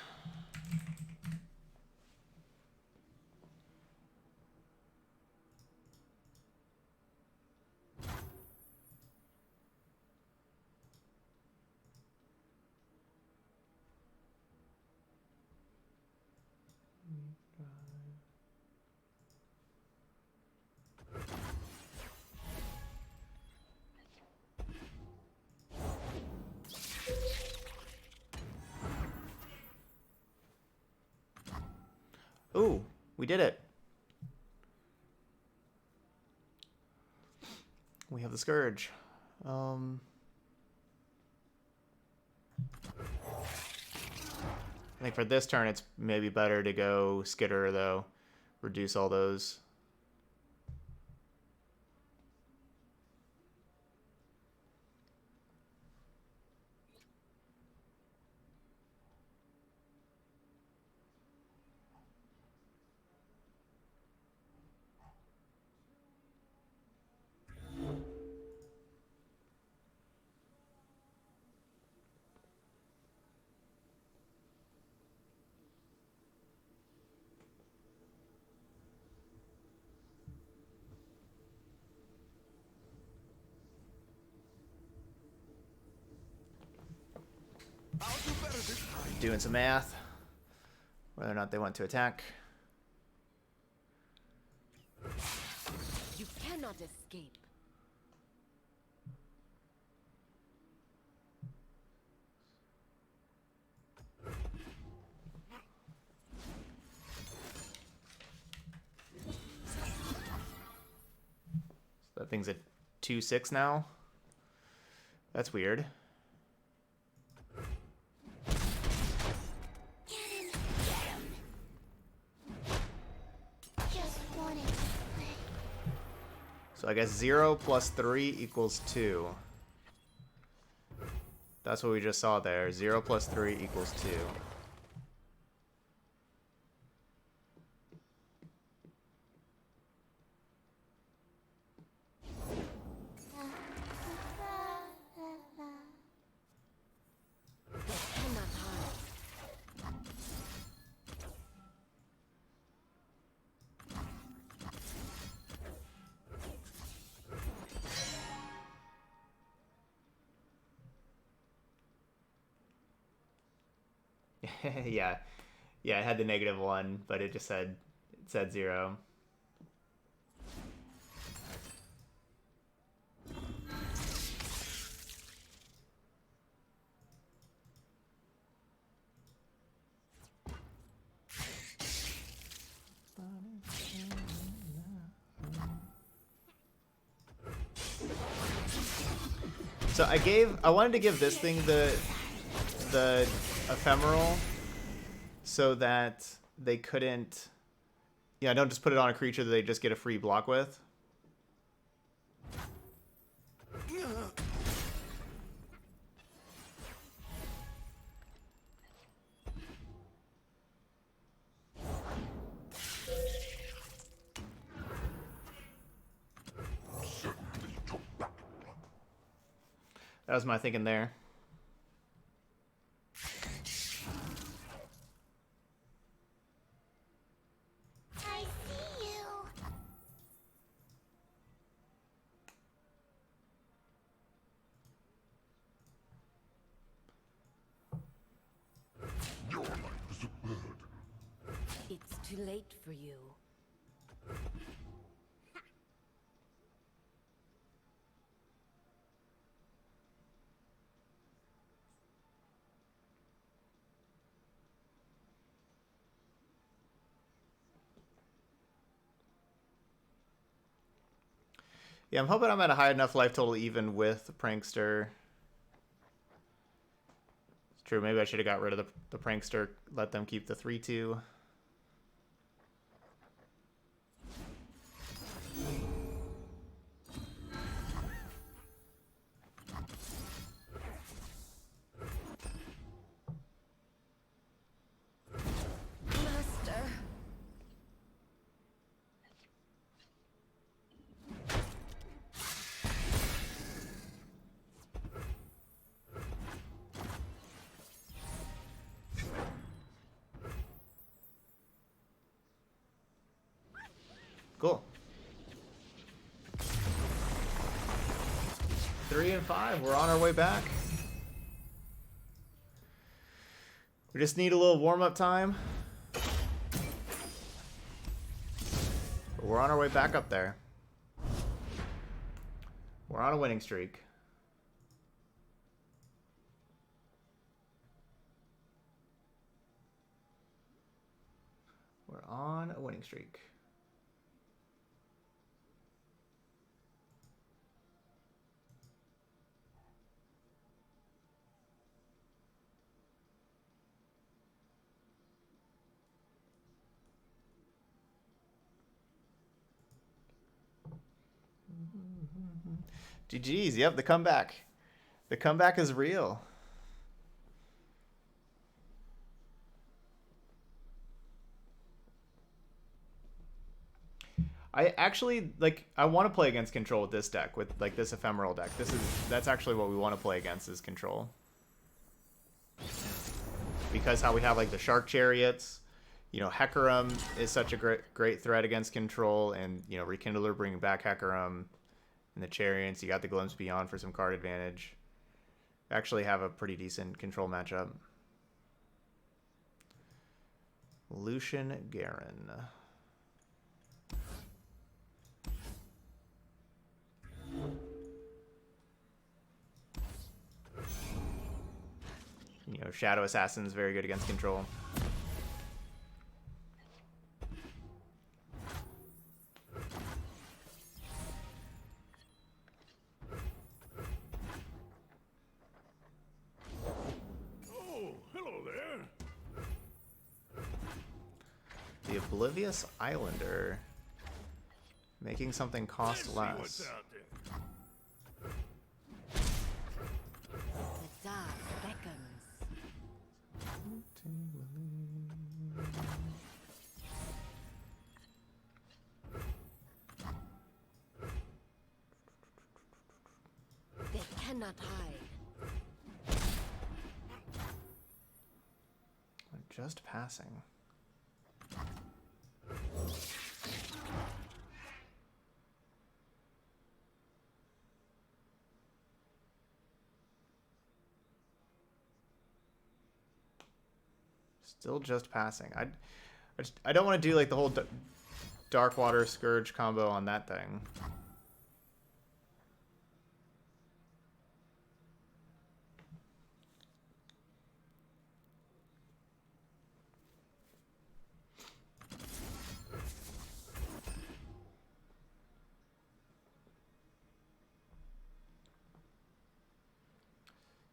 Ooh, we did it. We have the Scourge. I think for this turn, it's maybe better to go Skitter, though. Reduce all those. Doing some math. Whether or not they want to attack. You cannot escape. So that thing's at 2/6 now. That's weird. So I guess 0 plus 3 equals 2. That's what we just saw there. 0 plus 3 equals 2. Yeah. Yeah, it had the -1, but it just said 0. So I wanted to give this thing the ephemeral so that they couldn't, yeah, don't just put it on a creature that they just get a free block with. That was my thinking there. I see you. Your life is a bird. It's too late for you. Yeah, I'm hoping I'm at a high enough life total even with Prankster. It's true, maybe I should have got rid of the Prankster, let them keep the 3/2. Master. Cool. 3 and 5, we're on our way back. We just need a little warm-up time. But we're on our way back up there. We're on a winning streak. We're on a winning streak. GG's, yep, the comeback. The comeback is real. I actually I want to play against control with this deck, with like this ephemeral deck. That's actually what we want to play against is control. Because how we have like the shark chariots, you know, Hecarim is such a great threat against control, and you know, Rekindler bringing back Hecarim. And the Chariots, you got the Glimpse Beyond for some card advantage. Actually have a pretty decent control matchup. Lucian Garen. You know, Shadow Assassin is very good against control. The Oblivious Islander, making something cost less. The dark beckons. They cannot hide. Just passing. Still just passing. I don't want to do like the whole Dark Water Scourge combo on that thing.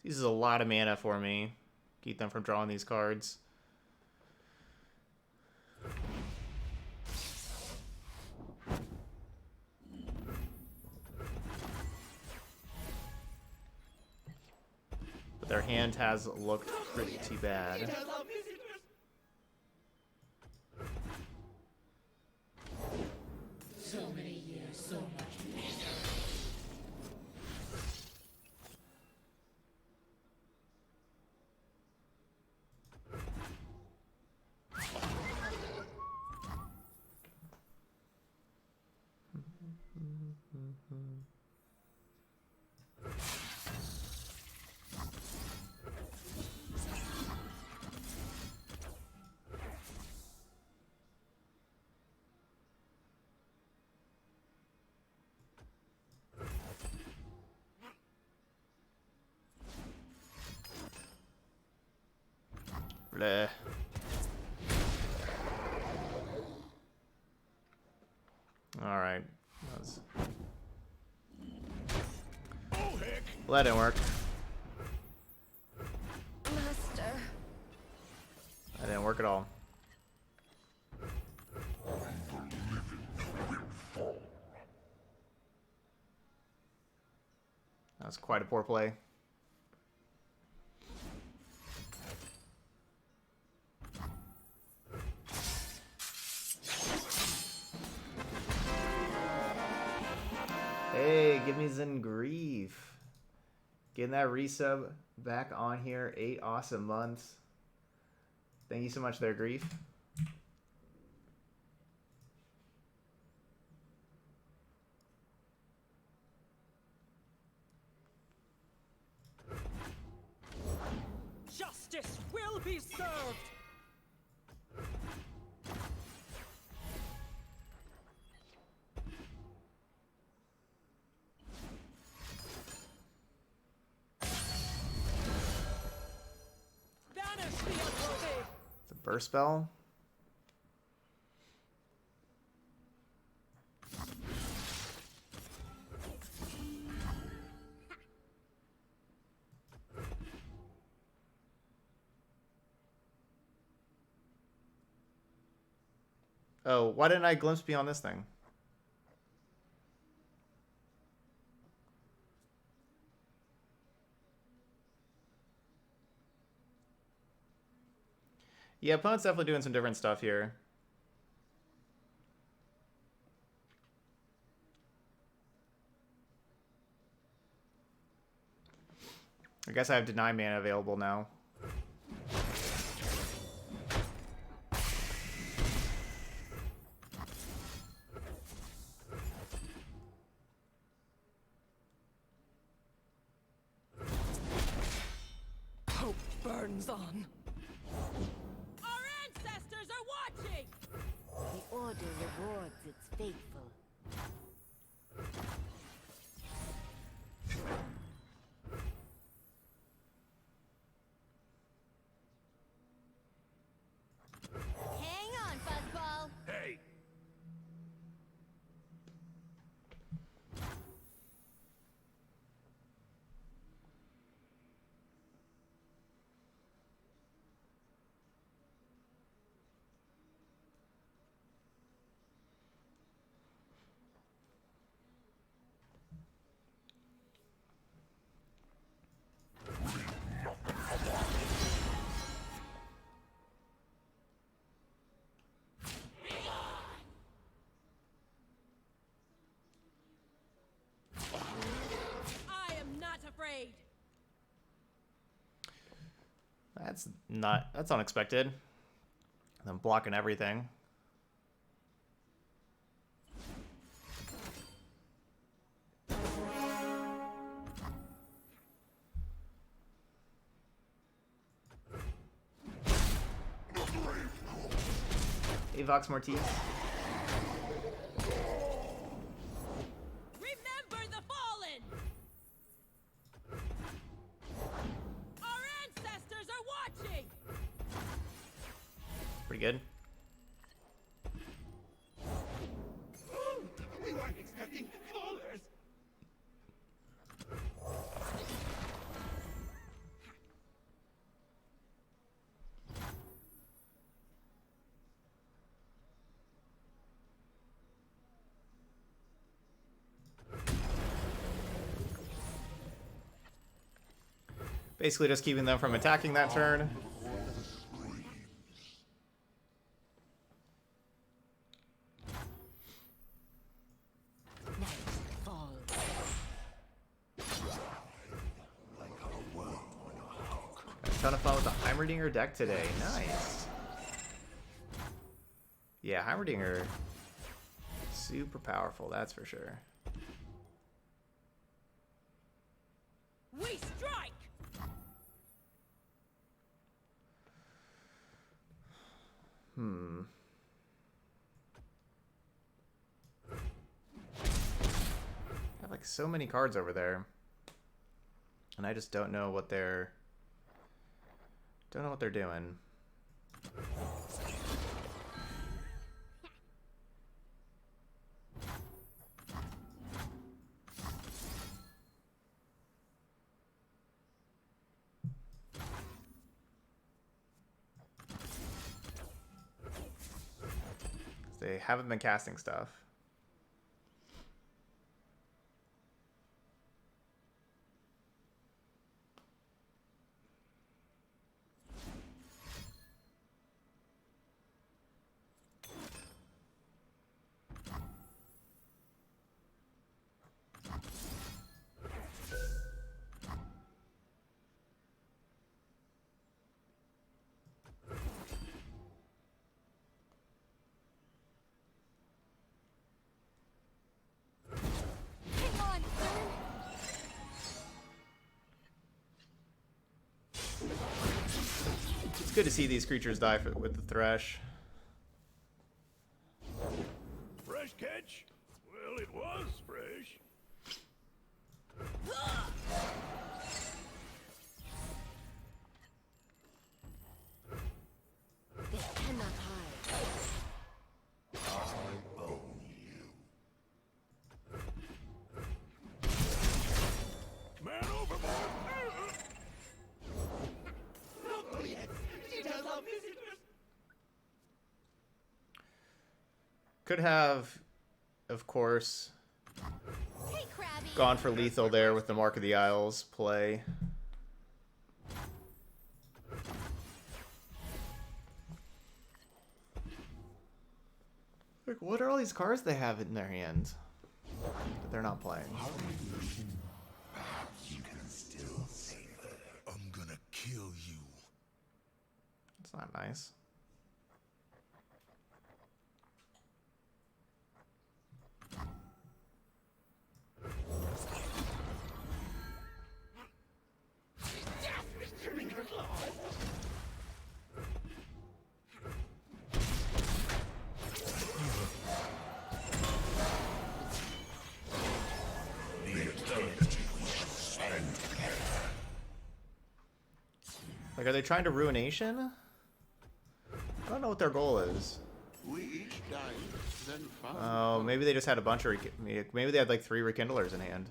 This is a lot of mana for me. Keep them from drawing these cards. But their hand has looked pretty bad. So many years, so much misery. Bleh. Alright. Well, that didn't work. Master. That didn't work at all. That was quite a poor play. Hey, give me Zengrief. Getting that resub back on here. 8 awesome months. Thank you so much there, Grief. Justice will be served! Banish the unworthy! It's a burst spell. Oh, why didn't I glimpse beyond this thing? Yeah, opponent's definitely doing some different stuff here. I guess I have Deny Mana available now. Hope burns on. Our ancestors are watching! The Order rewards its faithful. Hang on, Fuzzball! Hey! I am not afraid! That's unexpected. I'm blocking everything. Avox Mortis. Remember the fallen! Our ancestors are watching! Pretty good. We weren't expecting callers! Basically just keeping them from attacking that turn. A ton of fun with the Heimerdinger deck today. Nice. Yeah, Heimerdinger, super powerful, that's for sure. We strike! I have like so many cards over there, and I just don't know what they're doing. They haven't been casting stuff. Hang on, It's good to see these creatures die with the Thresh. Fresh catch? Well, it was fresh. They cannot hide. Man overboard! She does love visitors! Could have, of course, Hey, Krabby. gone for lethal there with the Mark of the Isles play. Like, what are all these cards they have in their hands that they're not playing? Perhaps you can still save her. I'm gonna kill you. It's not nice. Like, are they trying to Ruination? I don't know what their goal is. We each died, then found. Oh, maybe they just had a bunch of... Maybe they had like 3 Rekindlers in hand.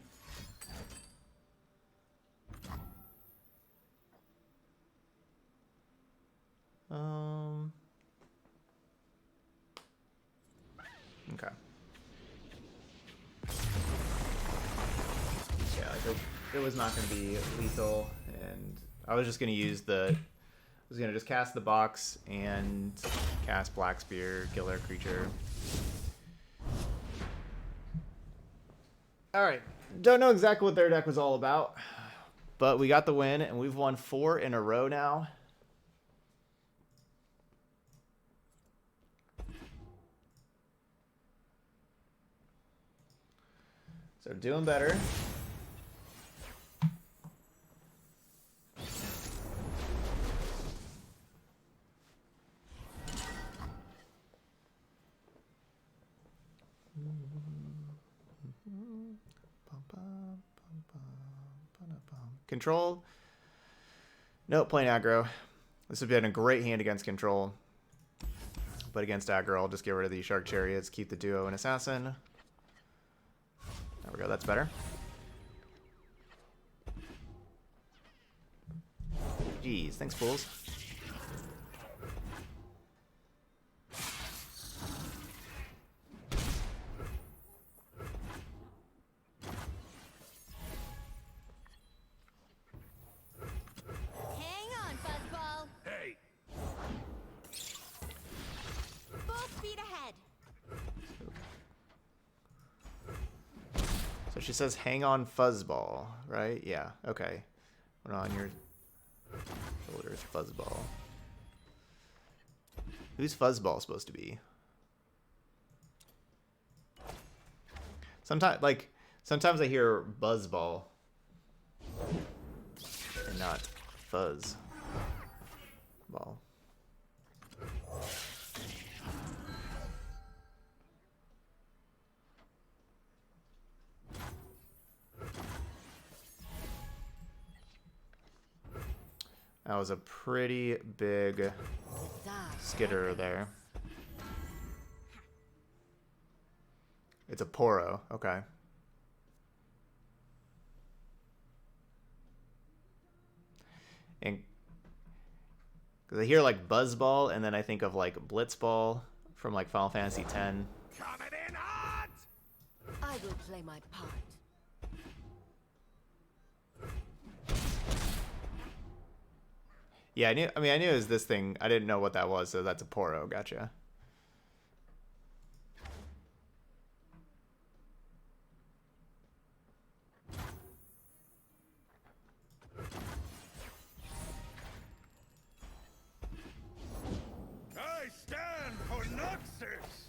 Okay. Yeah, like it was not going to be lethal, and I was just going to use the... I was going to just cast the box and cast Black Spear, kill their creature. Alright, don't know exactly what their deck was all about, but we got the win, and we've won 4 in a row now. So doing better. Control. Nope, playing aggro. This would be a great hand against control. But against aggro, I'll just get rid of these Shark Chariots, keep the duo and assassin. There we go, that's better. Jeez, thanks, fools. Hang on, Fuzzball. Hey, Full speed ahead. So she says, hang on, Fuzzball, right? Yeah, okay. Put on your shoulders, Fuzzball. Who's Fuzzball supposed to be? Sometimes I hear Buzzball and not Fuzzball. That was a pretty big skitter there. It's a Poro, okay. And because I hear like Buzzball, and then I think of like Blitzball from like Final Fantasy X. coming in hot! I will play my part. Yeah, I knew it was this thing. I didn't know what that was, so that's a Poro. Gotcha. I stand for Noxus!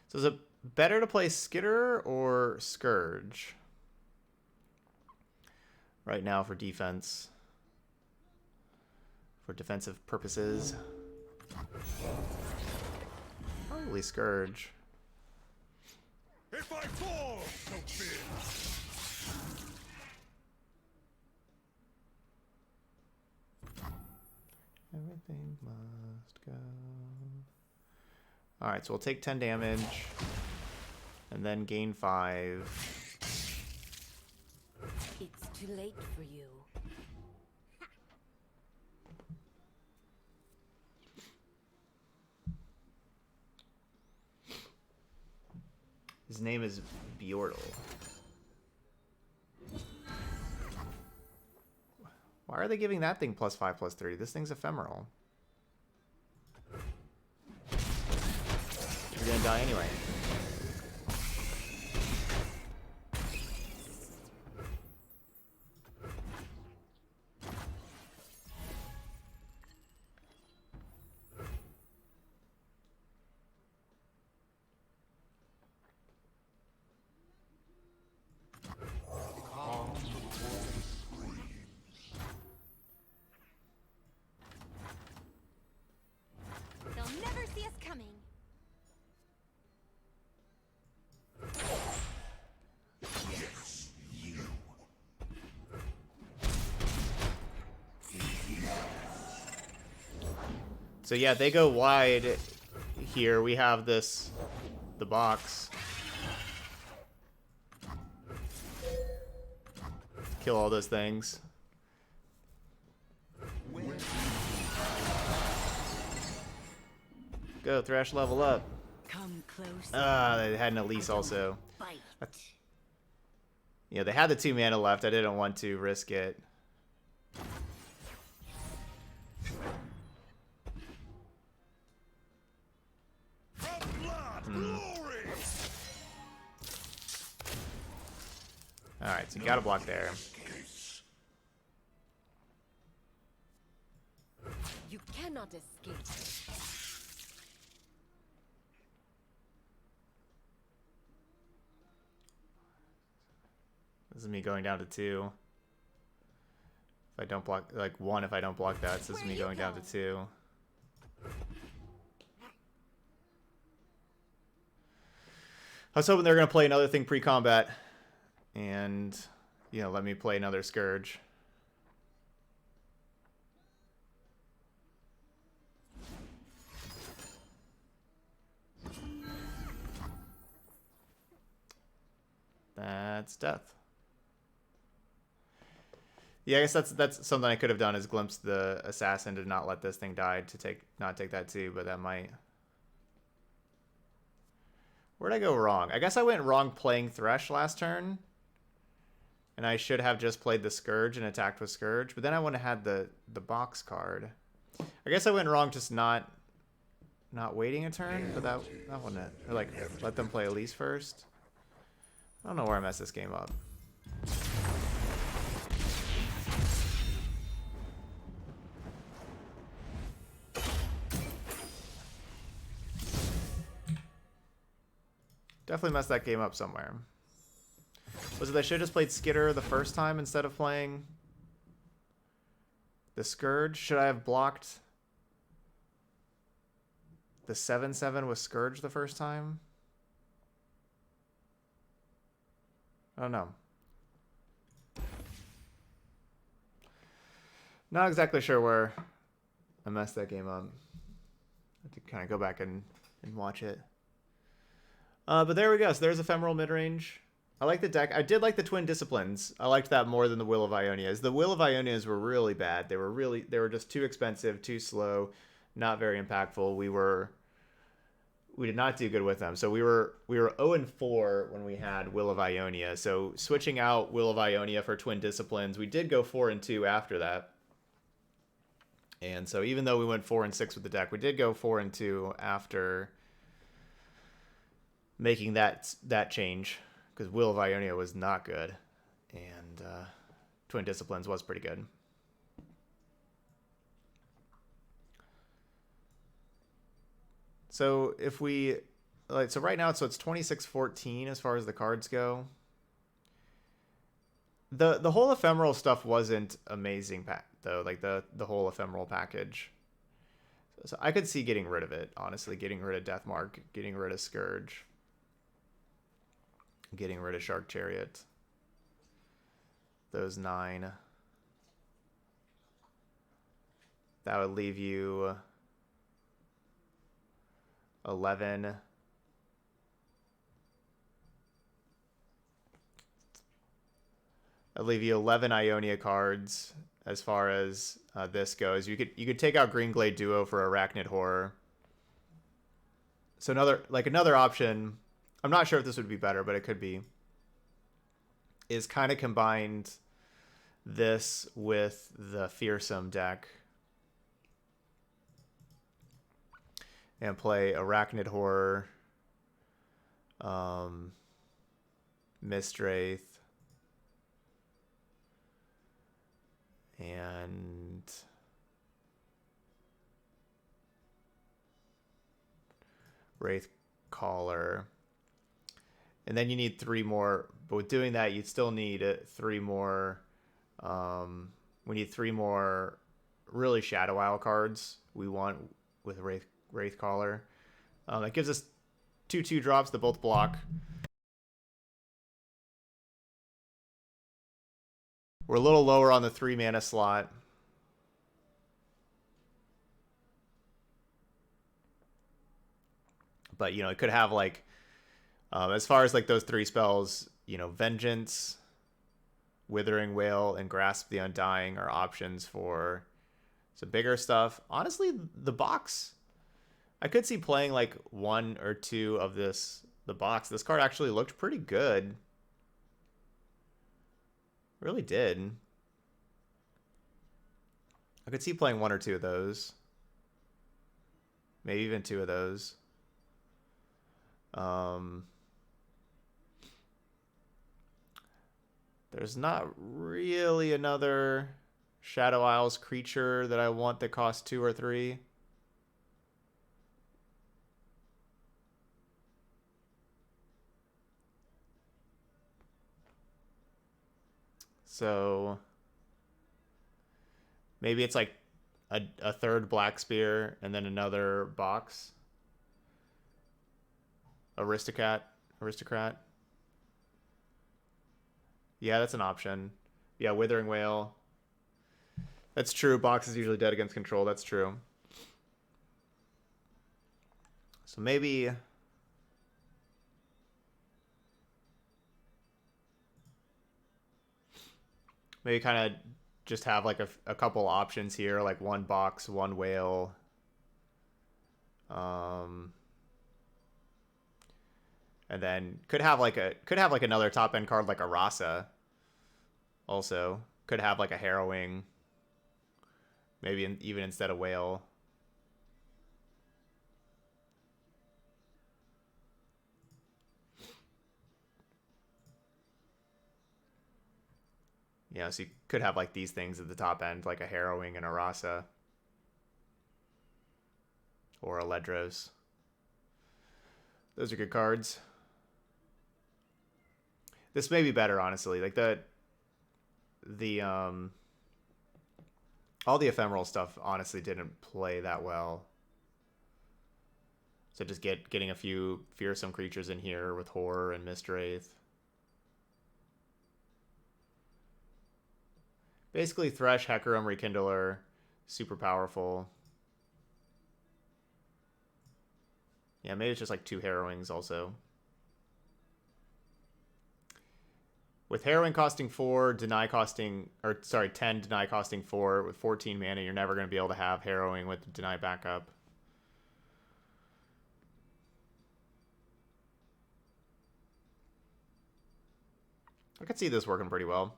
So is it better to play Skitter or Scourge right now for defense? For defensive purposes? Probably Scourge. If I fall, so be it. Everything must go. Alright, so we'll take 10 damage. And then gain 5. It's too late for you. His name is Bjortle. Why are they giving that thing +5/+3? This thing's ephemeral. You're gonna die anyway. They'll never see us coming. So yeah, they go wide here. We have the box. Kill all those things. Go, Thresh, level up. Come close. They had an Elise also. Yeah, they had the 2 mana left. I didn't want to risk it. Alright, so you gotta block there. You cannot escape. This is me going down to 2. If I don't block, like 1 if I don't block that. So this is me going down to 2. I was hoping they were going to play another thing pre-combat. And, you know, let me play another Scourge. That's death. Yeah, I guess that's something I could have done, is glimpse the assassin to not let this thing die, to not take that too, but that might. Where'd I go wrong? I guess I went wrong playing Thresh last turn. And I should have just played the Scourge and attacked with Scourge, but then I wouldn't have had the box card. I guess I went wrong just not waiting a turn, but that wouldn't it. Or like let them play Elise first. I don't know where I messed this game up. Definitely messed that game up somewhere. Was it I should have just played Skitter the first time instead of playing the Scourge? Should I have blocked the 7/7 with Scourge the first time? I don't know. Not exactly sure where I messed that game up. I have to kind of go back and watch it. But there we go. So there's Ephemeral Midrange. I like the deck. I did like the Twin Disciplines. I liked that more than the Will of Ionias. The Will of Ionias were really bad. They were just too expensive, too slow, not very impactful. We did not do good with them. So we were 0-4 when we had Will of Ionia. So switching out Will of Ionia for Twin Disciplines, we did go 4-2 after that. And so even though we went 4-6 with the deck, we did go 4-2 after making that change. Because Will of Ionia was not good, and Twin Disciplines was pretty good. So if we, so right now, so it's 26-14 as far as the cards go. The whole ephemeral stuff wasn't amazing, though. Like the whole ephemeral package. So I could see getting rid of it, honestly, getting rid of Deathmark, getting rid of Scourge. Getting rid of Shark Chariot. Those 9. That would leave you 11. I'll leave you 11 Ionia cards as far as this goes. You could take out Greenglade Duo for Arachnid Horror. So another option, I'm not sure if this would be better, but it could be, is kind of combined this with the Fearsome deck and play Arachnid Horror, Mistwraith, and Wraithcaller. And then you need 3 more, but with doing that, you'd still need 3 more. We need 3 more really Shadow Isle cards we want with Wraithcaller. That gives us 2/2 drops that both block. We're a little lower on the 3 mana slot. But, you know, it could have, like, as far as, like, those 3 spells, you know, Vengeance, Withering Wail, and Grasp the Undying are options for some bigger stuff. Honestly, the box, I could see playing, like, 1 or 2 of the box. This card actually looked pretty good. Really did. I could see playing 1 or 2 of those. Maybe even 2 of those. There's not really another Shadow Isles creature that I want that costs 2 or 3. So maybe it's like a third Black Spear and then another box. Aristocrat. Yeah, that's an option. Yeah, Withering Wail. That's true. Box is usually dead against control. That's true. So maybe kind of just have like a couple options here, like 1 box, 1 whale. And then could have like another top end card like a Rasa. Also could have like a Harrowing, maybe even instead of whale. Yeah, so you could have like these things at the top end, like a Harrowing and a Rasa. Or a Ledros. Those are good cards. This may be better, honestly. Like all the ephemeral stuff honestly didn't play that well. So just getting a few fearsome creatures in here with Horror and Mistwraith. Basically, Thresh, Hecarim, Rekindler, super powerful. Yeah, maybe it's just like 2 Harrowings also. With Harrowing costing 4, 10 deny costing 4, with 14 mana, you're never going to be able to have Harrowing with deny backup. I could see this working pretty well.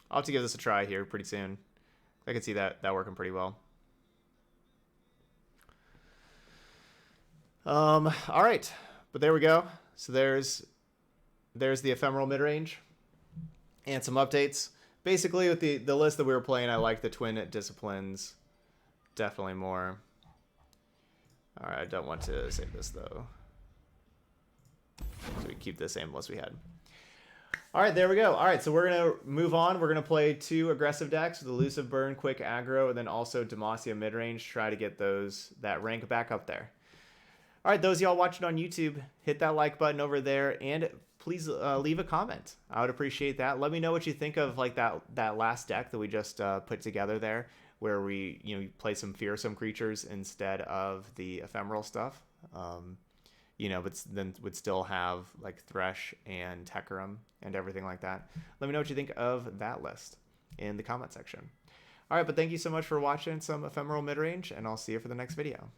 I'll have to give this a try here pretty soon. I could see that working pretty well. All right. But there we go. So there's the Ephemeral Midrange and some updates. Basically, with the list that we were playing, I like the Twin Disciplines definitely more. All right, I don't want to save this, though. So we keep the same list we had. All right, there we go. All right, so we're going to move on. We're going to play 2 aggressive decks with Elusive Burn, Quick Aggro, and then also Demacia Midrange. Try to get that rank back up there. All right, those of y'all watching on YouTube, hit that like button over there, and please leave a comment. I would appreciate that. Let me know what you think of like that last deck that we just put together there, where we play some fearsome creatures instead of the ephemeral stuff. you know, but then would still have like Thresh and Hecarim and everything like that. Let me know what you think of that list in the comment section. All right, but thank you so much for watching some Ephemeral Midrange, and I'll see you for the next video.